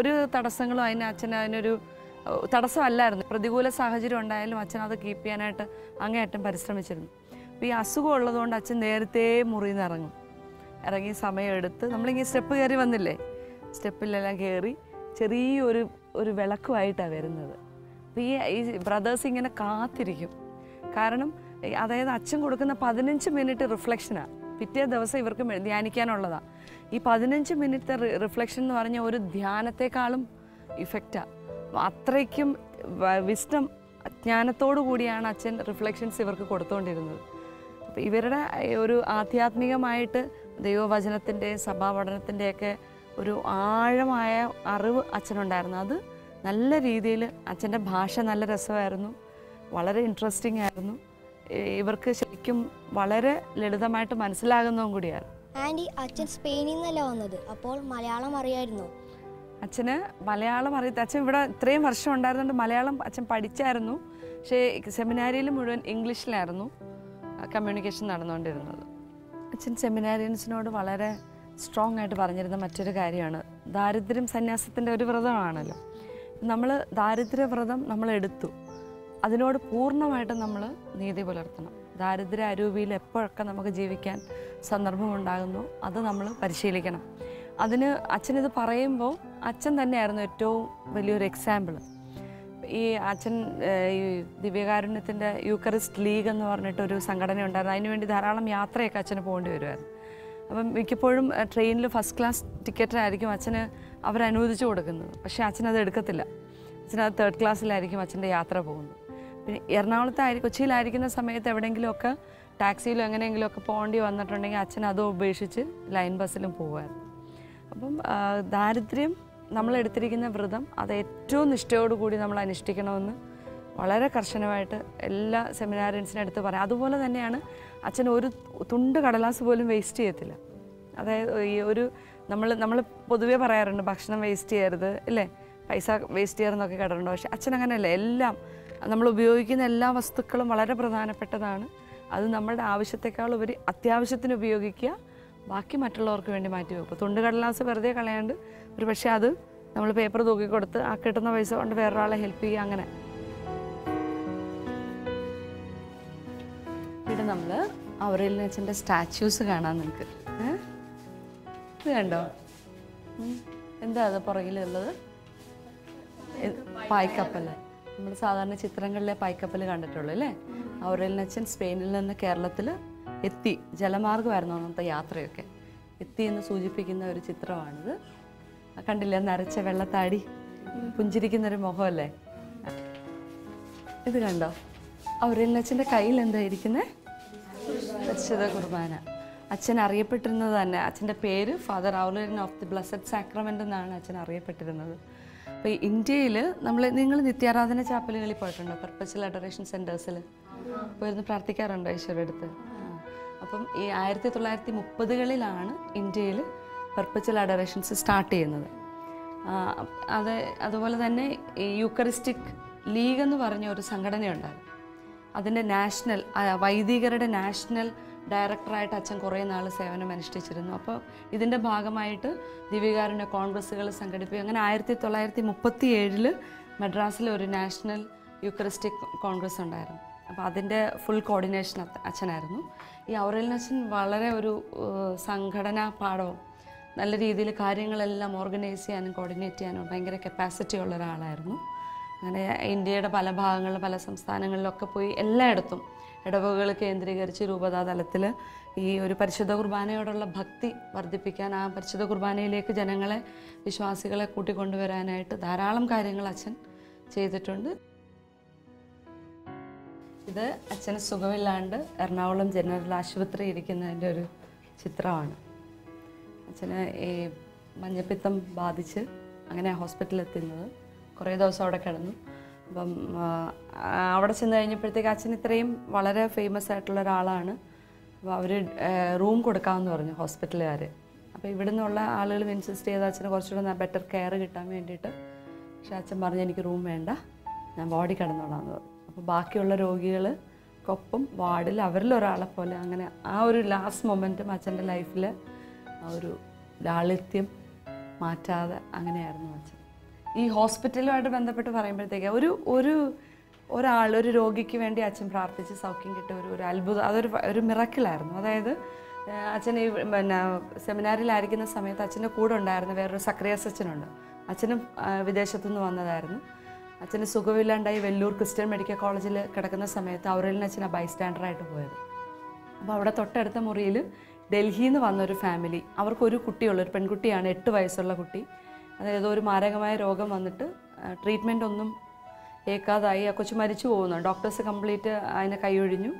ഒരു തടസ്സങ്ങളും അതിനൊരു തടസ്സമല്ലായിരുന്നു. പ്രതികൂല സാഹചര്യം ഉണ്ടായാലും അച്ഛൻ അത് കീപ്പ് ചെയ്യാനായിട്ട് അങ്ങേയറ്റം പരിശ്രമിച്ചിരുന്നു. അപ്പോൾ ഈ അസുഖം ഉള്ളതുകൊണ്ട് അച്ഛൻ നേരത്തെ മുറിയിൽ നിന്ന് ഇറങ്ങി സമയമെടുത്ത്, നമ്മളിങ്ങനെ സ്റ്റെപ്പ് കയറി വന്നില്ലേ, സ്റ്റെപ്പിലെല്ലാം കയറി ചെറിയൊരു വിളക്കുമായിട്ടാണ് വരുന്നത്. അപ്പോൾ ഈ ബ്രദേഴ്സ് ഇങ്ങനെ കാത്തിരിക്കും. കാരണം അതായത് അച്ഛൻ കൊടുക്കുന്ന 15 മിനിറ്റ് റിഫ്ലക്ഷനാണ്. പിറ്റേ ദിവസം ഇവർക്ക് ധ്യാനിക്കാനുള്ളതാണ്. ഈ 15 മിനിറ്റ് റിഫ്ലക്ഷൻ എന്ന് പറഞ്ഞാൽ ഒരു ധ്യാനത്തെക്കാളും ഇഫക്റ്റാണ്. അത്രയ്ക്കും വിസ്ഡം, ജ്ഞാനത്തോടു കൂടിയാണ് അച്ഛൻ റിഫ്ലക്ഷൻസ് ഇവർക്ക് കൊടുത്തുകൊണ്ടിരുന്നത്. അപ്പോൾ ഇവരുടെ ഒരു ആധ്യാത്മികമായിട്ട് ദൈവവചനത്തിൻ്റെയും സഭാപഠനത്തിൻ്റെയൊക്കെ ഒരു ആഴമായ അറിവ് അച്ഛനുണ്ടായിരുന്നു. അത് നല്ല രീതിയിൽ, അച്ഛൻ്റെ ഭാഷ നല്ല രസമായിരുന്നു, വളരെ ഇൻട്രസ്റ്റിംഗ് ആയിരുന്നു. ഇവർക്ക് ശരിക്കും വളരെ ലളിതമായിട്ട് മനസ്സിലാകുന്നതും കൂടിയാണ്. ആൻറ്റി, അച്ഛൻ സ്പെയിനിൽ നിന്നല്ല വന്നത്, അപ്പോൾ മലയാളം അറിയായിരുന്നോ? അച്ഛന് മലയാളം അറിയത്തില്ല. അച്ഛൻ ഇവിടെ ഇത്രയും വർഷം ഉണ്ടായിരുന്നുകൊണ്ട് മലയാളം അച്ഛൻ പഠിച്ചായിരുന്നു. പക്ഷേ സെമിനാരിയിൽ മുഴുവൻ ഇംഗ്ലീഷിലായിരുന്നു കമ്മ്യൂണിക്കേഷൻ നടന്നുകൊണ്ടിരുന്നത്. അച്ഛൻ സെമിനാരിയൻസിനോട് വളരെ സ്ട്രോങ് ആയിട്ട് പറഞ്ഞിരുന്ന മറ്റൊരു കാര്യമാണ്, ദാരിദ്ര്യം സന്യാസത്തിൻ്റെ ഒരു വ്രതമാണല്ലോ. നമ്മൾ ദാരിദ്ര്യവ്രതം നമ്മൾ എടുത്തു, അതിനോട് പൂർണ്ണമായിട്ട് നമ്മൾ നീതി പുലർത്തണം. ദാരിദ്ര്യ അരൂപിയിൽ എപ്പോഴൊക്കെ നമുക്ക് ജീവിക്കാൻ സന്ദർഭമുണ്ടാകുന്നു അത് നമ്മൾ പരിശീലിക്കണം. അതിന് അച്ഛനിത് പറയുമ്പോൾ അച്ഛൻ തന്നെയായിരുന്നു ഏറ്റവും വലിയൊരു എക്സാമ്പിൾ. ഈ അച്ഛൻ ഈ ദിവ്യകാരുണ്യത്തിൻ്റെ യൂക്കറിസ്റ്റ് ലീഗ് എന്ന് പറഞ്ഞിട്ടൊരു സംഘടന ഉണ്ടായിരുന്നു. അതിനുവേണ്ടി ധാരാളം യാത്രയൊക്കെ അച്ഛന് പോകേണ്ടി വരുമായിരുന്നു. അപ്പം മിക്കപ്പോഴും ട്രെയിനിൽ ഫസ്റ്റ് ക്ലാസ് ടിക്കറ്റായിരിക്കും അച്ഛന് അവരനുവദിച്ചു കൊടുക്കുന്നത്. പക്ഷേ അച്ഛനത് എടുക്കത്തില്ല. അച്ഛനത് തേർഡ് ക്ലാസ്സിലായിരിക്കും അച്ഛൻ്റെ യാത്ര പോകുന്നത്. പിന്നെ കൊച്ചിയിലായിരിക്കുന്ന സമയത്ത് എവിടെയെങ്കിലുമൊക്കെ ടാക്സിയിലും എങ്ങനെയെങ്കിലുമൊക്കെ പോകേണ്ടി വന്നിട്ടുണ്ടെങ്കിൽ അച്ഛൻ അത് ഉപേക്ഷിച്ച് ലൈൻ ബസ്സിലും പോകുമായിരുന്നു. അപ്പം ദാരിദ്ര്യം നമ്മളെടുത്തിരിക്കുന്ന വ്രതം അത് ഏറ്റവും നിഷ്ഠയോടുകൂടി നമ്മൾ അനുഷ്ഠിക്കണമെന്ന് വളരെ കർശനമായിട്ട് എല്ലാ സെമിനാരിയൻസിനും എടുത്ത് പറയാം. അതുപോലെ തന്നെയാണ് അച്ഛൻ ഒരു തുണ്ട് കടലാസ് പോലും വേസ്റ്റ് ചെയ്യത്തില്ല. അതായത് ഈ നമ്മൾ പൊതുവേ പറയാറുണ്ട് ഭക്ഷണം വേസ്റ്റ് ചെയ്യരുത്, ഇല്ലേ, പൈസ വേസ്റ്റ് ചെയ്യാറെന്നൊക്കെ കേട്ടിട്ടുണ്ടോ? പക്ഷെ അച്ഛൻ അങ്ങനെയല്ല. എല്ലാം നമ്മൾ ഉപയോഗിക്കുന്ന എല്ലാ വസ്തുക്കളും വളരെ പ്രധാനപ്പെട്ടതാണ്. അത് നമ്മളുടെ ആവശ്യത്തെക്കാൾ ഉപരി അത്യാവശ്യത്തിന് ഉപയോഗിക്കുക, ബാക്കി മറ്റുള്ളവർക്ക് വേണ്ടി മാറ്റി വെക്കും. ഇപ്പോൾ തുണ്ടുകടലാസ് വെറുതെ കളയാണ്ട് ഒരു പക്ഷേ അത് നമ്മൾ പേപ്പർ തൂക്കിക്കൊടുത്ത് ആ കിട്ടുന്ന പൈസ കൊണ്ട് വേറൊരാളെ ഹെൽപ്പ് ചെയ്യുക. അങ്ങനെ ഇവിടെ നമ്മൾ ഔറേലിയൻ അച്ഛൻ്റെ സ്റ്റാച്യൂസ് കാണാൻ നിങ്ങൾക്ക്. ഇത് കണ്ടോ? എന്താ അത് പുറകിലുള്ളത്? പായ്ക്കപ്പല്. നമ്മൾ സാധാരണ ചിത്രങ്ങളിലെ പായ്ക്കപ്പൽ കണ്ടിട്ടുള്ളൂ അല്ലേ? ഔറേലിയൻ അച്ഛൻ സ്പെയിനിൽ നിന്ന് കേരളത്തിൽ എത്തി, ജലമാർഗമായിരുന്നു അന്നത്തെ യാത്രയൊക്കെ, എത്തി എന്ന് സൂചിപ്പിക്കുന്ന ഒരു ചിത്രമാണിത്. കണ്ടില്ലേ, നരച്ച വെള്ളത്താടി, പുഞ്ചിരിക്കുന്നൊരു മുഖമല്ലേ? ഇത് കണ്ടോ? ഔറേലിയൻ അച്ഛൻ്റെ കയ്യിൽ എന്താ ഇരിക്കുന്നത്? പരിശുദ്ധ കുർബാന. അച്ഛൻ അറിയപ്പെട്ടിരുന്നത് തന്നെ, അച്ഛൻ്റെ പേര് father Aurelian of the blessed sacrament എന്നാണ് അച്ഛൻ അറിയപ്പെട്ടിരുന്നത്. അപ്പോൾ ഇന്ത്യയിൽ നിങ്ങൾ നിത്യാരാധന ചാപ്പലുകളിൽ പോയിട്ടുണ്ടോ? പെർപ്പച്വൽ അഡോറേഷൻ സെൻറ്റേഴ്സിൽ പോയിരുന്ന് പ്രാർത്ഥിക്കാറുണ്ടോ ഈശോയുടെ അടുത്ത്? അപ്പം ഈ 1930കളിലാണ് ഇന്ത്യയിൽ പെർപ്പച്വൽ അഡോറേഷൻസ് സ്റ്റാർട്ട് ചെയ്യുന്നത്. അതുപോലെ തന്നെ ഈ യൂക്കറിസ്റ്റിക് ലീഗ് എന്ന് പറഞ്ഞ ഒരു സംഘടനയുണ്ടായിരുന്നു. അതിൻ്റെ നാഷണൽ വൈദികരുടെ നാഷണൽ ഡയറക്ടറായിട്ട് അച്ഛൻ കുറേ നാൾ സേവനം അനുഷ്ഠിച്ചിരുന്നു. അപ്പോൾ ഇതിൻ്റെ ഭാഗമായിട്ട് ദിവ്യകാരുണ്യ കോൺഗ്രസ്സുകൾ സംഘടിപ്പിക്കും. അങ്ങനെ 1937 മദ്രാസിൽ ഒരു നാഷണൽ യൂക്കറിസ്റ്റിക് കോൺഗ്രസ് ഉണ്ടായിരുന്നു. അപ്പോൾ അതിൻ്റെ ഫുൾ കോർഡിനേഷൻ അച്ഛനായിരുന്നു. ഈ ഔറേലിയൻ അച്ഛൻ വളരെ ഒരു സംഘടനാ പാഠവും നല്ല രീതിയിൽ കാര്യങ്ങളെല്ലാം ഓർഗനൈസ് ചെയ്യാനും കോർഡിനേറ്റ് ചെയ്യാനും ഭയങ്കര കപ്പാസിറ്റി ഉള്ള ഒരാളായിരുന്നു. അങ്ങനെ ഇന്ത്യയുടെ പല ഭാഗങ്ങളിലും പല സംസ്ഥാനങ്ങളിലൊക്കെ പോയി എല്ലായിടത്തും ഇടവകകൾ കേന്ദ്രീകരിച്ച് രൂപതാ തലത്തിൽ ഈ ഒരു പരിശുദ്ധ കുർബാനയോടുള്ള ഭക്തി വർദ്ധിപ്പിക്കാൻ, ആ പരിശുദ്ധ കുർബാനയിലേക്ക് ജനങ്ങളെ, വിശ്വാസികളെ കൂട്ടിക്കൊണ്ടുവരാനായിട്ട് ധാരാളം കാര്യങ്ങൾ അച്ഛൻ ചെയ്തിട്ടുണ്ട്. ഇത് അച്ഛന് സുഖമില്ലാണ്ട് എറണാകുളം ജനറൽ ആശുപത്രി ഇരിക്കുന്നതിൻ്റെ ഒരു ചിത്രമാണ്. അച്ഛന് ഈ മഞ്ഞപ്പിത്തം ബാധിച്ച് അങ്ങനെ ഹോസ്പിറ്റലിൽ എത്തുന്നത്, കുറേ ദിവസം അവിടെ കിടന്നു. അപ്പം അവിടെ ചെന്ന് കഴിഞ്ഞപ്പോഴത്തേക്ക് അച്ഛൻ ഇത്രയും വളരെ ഫേമസ് ആയിട്ടുള്ള ഒരാളാണ്. അപ്പോൾ അവർ റൂം കൊടുക്കാമെന്ന് പറഞ്ഞു ഹോസ്പിറ്റലുകാർ. അപ്പോൾ ഇവിടെ നിന്നുള്ള ആളുകൾ ഇൻസിസ്റ്റ് ചെയ്ത് അച്ഛന് കുറച്ചുകൂടെ ബെറ്റർ കെയർ കിട്ടാൻ വേണ്ടിയിട്ട്. പക്ഷേ അച്ഛൻ പറഞ്ഞു എനിക്ക് റൂം വേണ്ട, ഞാൻ വാർഡിൽ കിടന്നോളാമെന്ന് പറഞ്ഞു. അപ്പോൾ ബാക്കിയുള്ള രോഗികൾക്കൊപ്പം വാർഡിൽ അവരിലൊരാളെ പോലെ അങ്ങനെ ആ ഒരു ലാസ്റ്റ് മൊമെൻറ്റും അച്ഛൻ്റെ ലൈഫിൽ ആ ഒരു ലാളിത്യം മാറ്റാതെ അങ്ങനെയായിരുന്നു അച്ഛൻ. ഈ ഹോസ്പിറ്റലുമായിട്ട് ബന്ധപ്പെട്ട് പറയുമ്പോഴത്തേക്ക് ഒരു രോഗിക്ക് വേണ്ടി അച്ഛൻ പ്രാർത്ഥിച്ച് സൗഖ്യം കിട്ടിയ ഒരു അത്ഭുതം, അതൊരു മിറക്കിളായിരുന്നു. അതായത് അച്ഛൻ ഈ സെമിനാറിലായിരിക്കുന്ന സമയത്ത് അച്ഛൻ്റെ കൂടെ ഉണ്ടായിരുന്ന വേറൊരു സക്രിയാസ് അച്ഛനുണ്ട്. അച്ഛനും വിദേശത്തുനിന്ന് വന്നതായിരുന്നു. അച്ഛന് സുഖമില്ലാണ്ടായി വെല്ലൂർ ക്രിസ്ത്യൻ മെഡിക്കൽ കോളേജിൽ കിടക്കുന്ന സമയത്ത് ഔറേലിയൻ അച്ഛനാണ് ബൈസ്റ്റാൻഡറായിട്ട് പോയത്. അപ്പോൾ അവിടെ തൊട്ടടുത്ത മുറിയിൽ ഡൽഹിയിൽ നിന്ന് വന്നൊരു ഫാമിലി, അവർക്കൊരു കുട്ടിയുള്ള ഒരു പെൺകുട്ടിയാണ്, 8 വയസ്സുള്ള കുട്ടി. അതായത് ഒരു മാരകമായ രോഗം വന്നിട്ട് ട്രീറ്റ്മെൻ്റ് ഒന്നും ഏക്കാതായി ആ കൊച്ചു മരിച്ചു പോകുന്നു. ഡോക്ടേഴ്സ് കംപ്ലീറ്റ് അതിനെ കൈയൊഴിഞ്ഞു.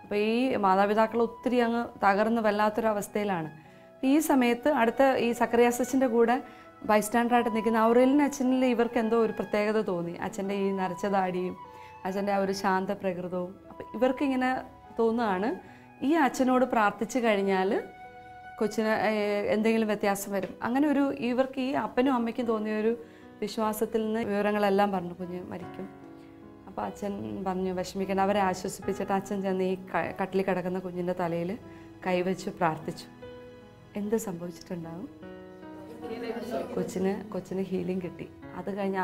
അപ്പോൾ ഈ മാതാപിതാക്കൾ ഒത്തിരി അങ്ങ് തകർന്ന് വല്ലാത്തൊരവസ്ഥയിലാണ്. ഈ സമയത്ത് അടുത്ത ഈ സക്കറിയാസ് അച്ഛൻ്റെ കൂടെ ബൈസ്റ്റാൻഡറായിട്ട് നിൽക്കുന്ന ഔറേലിയൻ അച്ഛനിൽ ഇവർക്ക് എന്തോ ഒരു പ്രത്യേകത തോന്നി. അച്ഛൻ്റെ ഈ നരച്ച താടിയും അച്ഛൻ്റെ ആ ഒരു ശാന്ത പ്രകൃതവും. അപ്പോൾ ഇവർക്കിങ്ങനെ തോന്നുകയാണ് ഈ അച്ഛനോട് പ്രാർത്ഥിച്ചു കഴിഞ്ഞാൽ കൊച്ചിന് എന്തെങ്കിലും വ്യത്യാസം വരും. അങ്ങനെ ഇവർക്ക് ഈ അപ്പനും അമ്മയ്ക്കും തോന്നിയൊരു വിശ്വാസത്തിൽ നിന്ന് വിവരങ്ങളെല്ലാം പറഞ്ഞു, കുഞ്ഞ് മരിക്കും. അപ്പോൾ അച്ഛൻ പറഞ്ഞു വിഷമിക്കണം. അവരെ ആശ്വസിപ്പിച്ചിട്ട് അച്ഛൻ ചെന്ന് ഈ കട്ടിലിൽ കിടക്കുന്ന കുഞ്ഞിൻ്റെ തലയിൽ കൈവച്ച് പ്രാർത്ഥിച്ചു. എന്ത് സംഭവിച്ചിട്ടുണ്ടാവും? കൊച്ചിന് ഹീലിംഗ് കിട്ടി. അത് കഴിഞ്ഞ്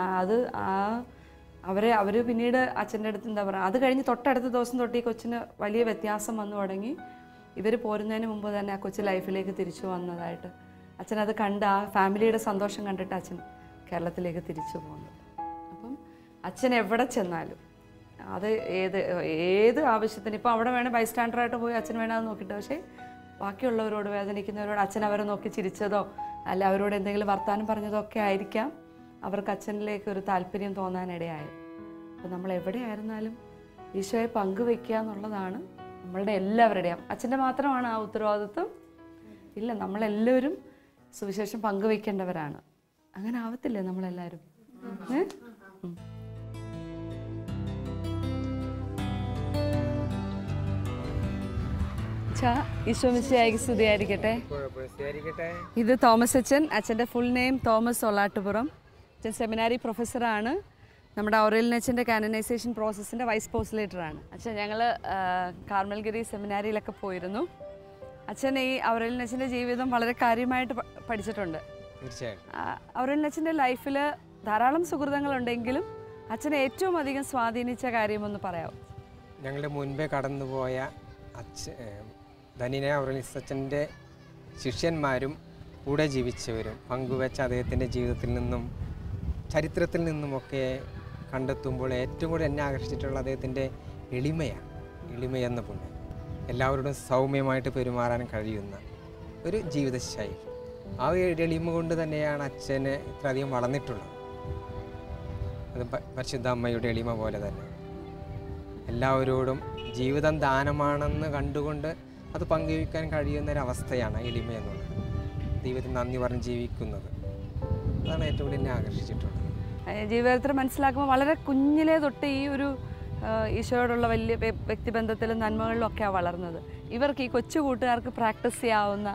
അവർ പിന്നീട് അച്ഛൻ്റെ അടുത്ത് എന്താ പറയുക, അത് കഴിഞ്ഞ് തൊട്ടടുത്ത ദിവസം തൊട്ട് ഈ കൊച്ചിന് വലിയ വ്യത്യാസം വന്നു തുടങ്ങി. ഇവർ പോരുന്നതിന് മുമ്പ് തന്നെ ആ കൊച്ചു ലൈഫിലേക്ക് തിരിച്ചു വന്നതായിട്ട് അച്ഛനത് കണ്ട് ആ ഫാമിലിയുടെ സന്തോഷം കണ്ടിട്ട് അച്ഛൻ കേരളത്തിലേക്ക് തിരിച്ചു പോകുന്നത്. അപ്പം അച്ഛൻ എവിടെ ചെന്നാലും അത് ഏത് ആവശ്യത്തിന്, ഇപ്പോൾ അവിടെ വേണേൽ ബൈസ്റ്റാൻഡറായിട്ട് പോയി അച്ഛൻ വേണേൽ അത് നോക്കിയിട്ട്, പക്ഷേ ബാക്കിയുള്ളവരോട് വേദനിക്കുന്നവരോട് അച്ഛൻ അവരെ നോക്കി ചിരിച്ചതോ അല്ല അവരോട് എന്തെങ്കിലും വർത്താനം പറഞ്ഞതോ ഒക്കെ ആയിരിക്കാം അവർക്ക് അച്ഛനിലേക്ക് ഒരു താല്പര്യം തോന്നാനിടയായത്. അപ്പോൾ നമ്മൾ എവിടെയായിരുന്നാലും ഈശോയെ പങ്കുവെക്കുക എന്നുള്ളതാണ് നമ്മളുടെ എല്ലാവരുടെയും. അച്ഛൻ്റെ മാത്രമാണ് ആ ഉത്തരവാദിത്വം ഇല്ല, നമ്മളെല്ലാവരും സുവിശേഷം പങ്കുവെക്കേണ്ടവരാണ്. അങ്ങനെ ആവത്തില്ലേ നമ്മളെല്ലാവരും? ഈശോ മിശിഹായ്ക്ക് സ്തുതിയായിരിക്കട്ടെ. ഇത് തോമസ് അച്ഛൻ. അച്ഛൻ്റെ ഫുൾ നെയിം തോമസ് ഒലാട്ടുപുറം. അച്ഛൻ സെമിനാരി പ്രൊഫസറാണ്. നമ്മുടെ ഔറേലിയനച്ഛൻ്റെ കാനനൈസേഷൻ പ്രോസസ്സിൻ്റെ വൈസ് പോസ്റ്റലേറ്ററാണ്. അച്ഛൻ ഞങ്ങൾ കാർമൽഗിരി സെമിനാരിയിലൊക്കെ പോയിരുന്നു. അച്ഛൻ ഈ ഔറേലിയനച്ഛൻ്റെ ജീവിതം വളരെ കാര്യമായിട്ട് പഠിച്ചിട്ടുണ്ട്. തീർച്ചയായിട്ടും ഔറേലിയനച്ഛൻ്റെ ലൈഫിൽ ധാരാളം സുഹൃതങ്ങളുണ്ടെങ്കിലും അച്ഛനെ ഏറ്റവും അധികം സ്വാധീനിച്ച കാര്യമൊന്ന് പറയാമോ? ഞങ്ങളുടെ മുൻപേ കടന്നുപോയ ധനിന ഔറേലിയനച്ഛൻ്റെ ശിഷ്യന്മാരും കൂടെ ജീവിച്ചവരും പങ്കുവെച്ച അദ്ദേഹത്തിൻ്റെ ജീവിതത്തിൽ നിന്നും ചരിത്രത്തിൽ നിന്നുമൊക്കെ കണ്ടെത്തുമ്പോൾ ഏറ്റവും കൂടി എന്നെ ആകർഷിച്ചിട്ടുള്ള അദ്ദേഹത്തിൻ്റെ എളിമയെന്ന പുണ്യം. എല്ലാവരോടും സൗമ്യമായിട്ട് പെരുമാറാൻ കഴിയുന്ന ഒരു ജീവിതശൈലി. ആ എളിമ കൊണ്ട് തന്നെയാണ് അച്ഛന് ഇത്രയധികം വളർന്നിട്ടുള്ളത്. അത് പരിശുദ്ധ അമ്മയുടെ എളിമ പോലെ തന്നെ എല്ലാവരോടും ജീവിതം ദാനമാണെന്ന് കണ്ടുകൊണ്ട് അത് പങ്കുവയ്ക്കാൻ കഴിയുന്നൊരവസ്ഥയാണ് എളിമ എന്നുള്ളത്. ദൈവത്തിന് നന്ദി പറഞ്ഞ് ജീവിക്കുന്നത്, അതാണ് ഏറ്റവും കൂടുതൽ എന്നെ ആകർഷിച്ചിട്ടുള്ളത്. ജീവിതത്തിൽ മനസ്സിലാക്കുമ്പോൾ വളരെ കുഞ്ഞിലേ തൊട്ട് ഈ ഒരു ഈശോയോടുള്ള വലിയ വ്യക്തിബന്ധത്തിലും നന്മകളിലും ഒക്കെയാണ് വളർന്നത്. ഇവർക്ക് ഈ കൊച്ചു കൂട്ടുകാർക്ക് പ്രാക്ടീസ് ചെയ്യാവുന്ന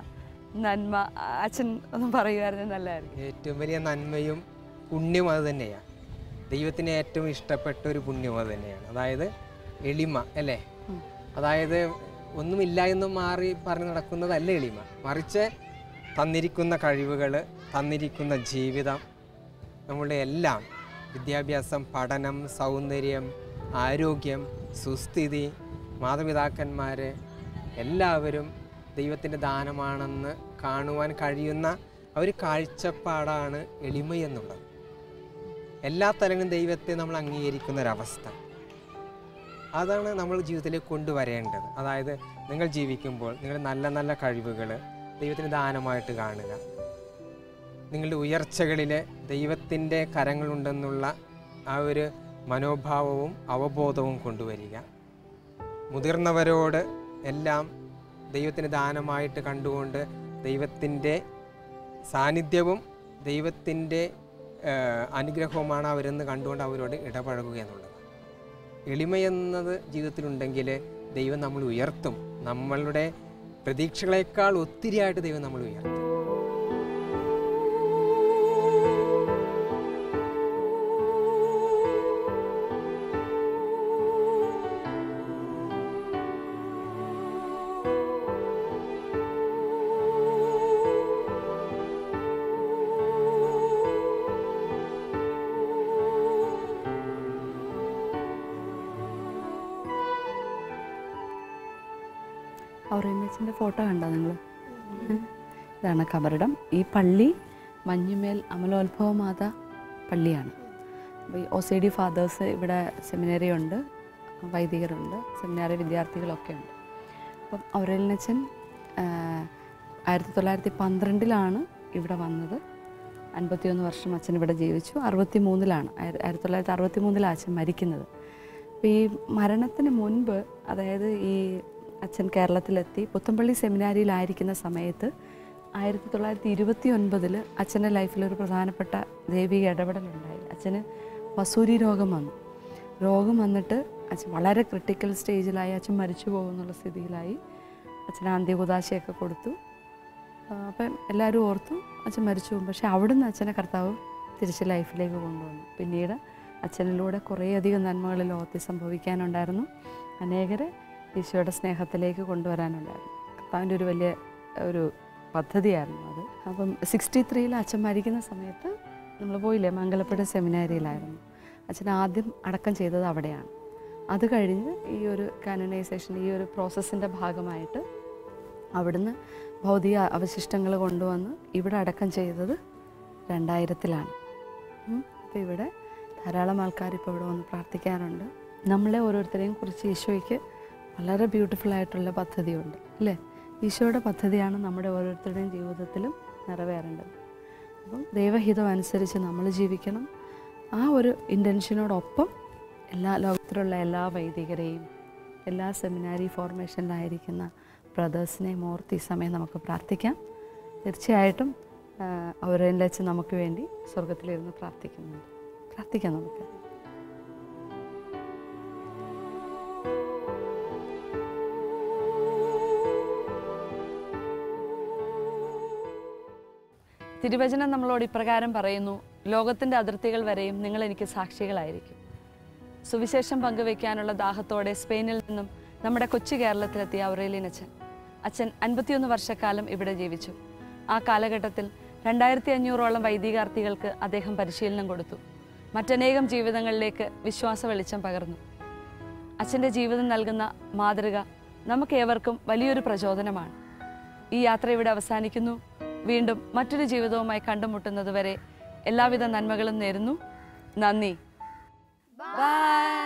നന്മ അച്ഛൻ ഒന്നും പറയുമായിരുന്നു നല്ലതായിരുന്നു. ഏറ്റവും വലിയ നന്മയും പുണ്യവും അത് തന്നെയാണ്. ദൈവത്തിന് ഏറ്റവും ഇഷ്ടപ്പെട്ട ഒരു പുണ്യം അത് തന്നെയാണ്. അതായത് എളിമ, അല്ലേ? അതായത് ഒന്നുമില്ല എന്ന് മാറി പറഞ്ഞ് നടക്കുന്നതല്ല എളിമ, മറിച്ച് തന്നിരിക്കുന്ന കഴിവുകൾ, തന്നിരിക്കുന്ന ജീവിതം, നമ്മളുടെ എല്ലാം വിദ്യാഭ്യാസം, പഠനം, സൗന്ദര്യം, ആരോഗ്യം, സുസ്ഥിതി, മാതാപിതാക്കന്മാർ എല്ലാവരും ദൈവത്തിൻ്റെ ദാനമാണെന്ന് കാണുവാൻ കഴിയുന്ന ഒരു കാഴ്ചപ്പാടാണ് എളിമയെന്നുള്ളത്. എല്ലാ തലങ്ങളും ദൈവത്തെ നമ്മൾ അംഗീകരിക്കുന്ന ഒരവസ്ഥ, അതാണ് നമ്മൾ ജീവിതത്തിലേക്ക് കൊണ്ടുവരേണ്ടത്. അതായത് നിങ്ങൾ ജീവിക്കുമ്പോൾ നിങ്ങൾ നല്ല നല്ല കഴിവുകൾ ദൈവത്തിന് ദാനമായിട്ട് കാണുക. നിങ്ങളുടെ ഉയർച്ചകളിൽ ദൈവത്തിൻ്റെ കരങ്ങളുണ്ടെന്നുള്ള ആ ഒരു മനോഭാവവും അവബോധവും കൊണ്ടുവരിക. മുതിർന്നവരോട് എല്ലാം ദൈവത്തിന് ദാനമായിട്ട് കണ്ടുകൊണ്ട് ദൈവത്തിൻ്റെ സാന്നിധ്യവും ദൈവത്തിൻ്റെ അനുഗ്രഹവുമാണ് അവരെന്ന് കണ്ടുകൊണ്ട് അവരോട് ഇടപഴകുക എന്നുള്ളത്. എളിമയെന്നത് ജീവിതത്തിലുണ്ടെങ്കിൽ ദൈവം നമ്മൾ ഉയർത്തും. നമ്മളുടെ പ്രതീക്ഷകളെക്കാൾ ഒത്തിരിയായിട്ട് ദൈവം നമ്മൾ ഉയർത്തും. ഔറേലിയനച്ഛൻ്റെ ഫോട്ടോ കണ്ടോ നിങ്ങൾ? ഇതാണ് കബറിടം. ഈ പള്ളി മഞ്ഞുമേൽ അമലോത്ഭവ മാത പള്ളിയാണ്. അപ്പോൾ ഈ OCD ഫാദേഴ്സ് ഇവിടെ സെമിനറി ഉണ്ട്, വൈദികരുണ്ട്, സെമിനാറി വിദ്യാർത്ഥികളൊക്കെ ഉണ്ട്. അപ്പം ഔറേലിയനച്ഛൻ 1912 ഇവിടെ വന്നത്. 51 വർഷം അച്ഛൻ ഇവിടെ ജീവിച്ചു. 1963 അച്ഛൻ മരിക്കുന്നത്. അപ്പോൾ ഈ മരണത്തിന് മുൻപ്, അതായത് ഈ അച്ഛൻ കേരളത്തിലെത്തി പുത്തമ്പള്ളി സെമിനാരിയിലായിരിക്കുന്ന സമയത്ത് 1929 അച്ഛൻ്റെ ലൈഫിലൊരു പ്രധാനപ്പെട്ട ദൈവിക ഇടപെടലുണ്ടായി. അച്ഛന് വസൂരി രോഗം വന്നു. രോഗം വന്നിട്ട് അച്ഛൻ വളരെ ക്രിട്ടിക്കൽ സ്റ്റേജിലായി. അച്ഛൻ മരിച്ചു പോകുന്നുള്ള സ്ഥിതിയിലായി. അച്ഛൻ അന്ത്യകുദാശയൊക്കെ കൊടുത്തു. അപ്പം എല്ലാവരും ഓർത്തു അച്ഛൻ മരിച്ചു പോകും. പക്ഷേ അവിടുന്ന് അച്ഛനെ കർത്താവ് തിരിച്ച് ലൈഫിലേക്ക് കൊണ്ടുവന്നു. പിന്നീട് അച്ഛനിലൂടെ കുറേയധികം നന്മകൾ ലോകത്തിൽ സംഭവിക്കാനുണ്ടായിരുന്നു. അനേകരെ ഈശോയുടെ സ്നേഹത്തിലേക്ക് കൊണ്ടുവരാനുണ്ടായിരുന്നു. കർത്താവിൻ്റെ ഒരു വലിയ ഒരു പദ്ധതിയായിരുന്നു അത്. അപ്പം 63 അച്ഛൻ മരിക്കുന്ന സമയത്ത് നമ്മൾ പോയില്ലേ, മംഗലപ്പുഴ സെമിനാരിയിലായിരുന്നു. അച്ഛൻ ആദ്യം അടക്കം ചെയ്തത് അവിടെയാണ്. അത് കഴിഞ്ഞ് ഈ ഒരു കാനനൈസേഷൻ, ഈ ഒരു പ്രോസസ്സിൻ്റെ ഭാഗമായിട്ട് അവിടുന്ന് ഭൗതിക അവശിഷ്ടങ്ങൾ കൊണ്ടുവന്ന് ഇവിടെ അടക്കം ചെയ്തത് 2000 അപ്പോൾ ഇവിടെ ധാരാളം ആൾക്കാർ ഇപ്പോൾ ഇവിടെ വന്ന് പ്രാർത്ഥിക്കാറുണ്ട്. നമ്മളെ ഓരോരുത്തരെയും കുറിച്ച് ഈശോയ്ക്ക് വളരെ ബ്യൂട്ടിഫുള്ളായിട്ടുള്ള പദ്ധതിയുണ്ട്, അല്ലേ? ഈശോയുടെ പദ്ധതിയാണ് നമ്മുടെ ഓരോരുത്തരുടെയും ജീവിതത്തിലും നിറവേറേണ്ടത്. അപ്പം ദൈവഹിതം അനുസരിച്ച് നമ്മൾ ജീവിക്കണം. ആ ഒരു ഇൻറ്റൻഷനോടൊപ്പം എല്ലാ ലോകത്തിലുള്ള എല്ലാ വൈദികരെയും, എല്ലാ സെമിനാരി ഫോർമേഷനിലായിരിക്കുന്ന ബ്രദേഴ്സിനെയും ഓർത്ത് ഈ സമയം നമുക്ക് പ്രാർത്ഥിക്കാം. തീർച്ചയായിട്ടും ഔറേലിയനച്ഛൻ നമുക്ക് വേണ്ടി സ്വർഗത്തിലിരുന്ന് പ്രാർത്ഥിക്കുന്നുണ്ട്. പ്രാർത്ഥിക്കാം നമുക്ക്. തിരുവചനം നമ്മളോട് ഇപ്രകാരം പറയുന്നു: ലോകത്തിൻ്റെ അതിർത്തികൾ വരെയും നിങ്ങൾ എനിക്ക് സാക്ഷികളായിരിക്കും. സുവിശേഷം പങ്കുവയ്ക്കാനുള്ള ദാഹത്തോടെ സ്പെയിനിൽ നിന്നും നമ്മുടെ കൊച്ചു കേരളത്തിലെത്തിയ ഔറേലിയൻ അച്ഛൻ 51 വർഷക്കാലം ഇവിടെ ജീവിച്ചു. ആ കാലഘട്ടത്തിൽ 2500ഓളം വൈദികാർത്ഥികൾക്ക് അദ്ദേഹം പരിശീലനം കൊടുത്തു. മറ്റനേകം ജീവിതങ്ങളിലേക്ക് വിശ്വാസ വെളിച്ചം പകർന്നു. അച്ഛൻ്റെ ജീവിതം നൽകുന്ന മാതൃക നമുക്കേവർക്കും വലിയൊരു പ്രചോദനമാണ്. ഈ യാത്ര ഇവിടെ അവസാനിക്കുന്നു. വീണ്ടും മറ്റൊരു ജീവിതവുമായി കണ്ടുമുട്ടുന്നതുവരെ എല്ലാവിധ നന്മകളും നേരുന്നു. നന്ദി. ബൈ.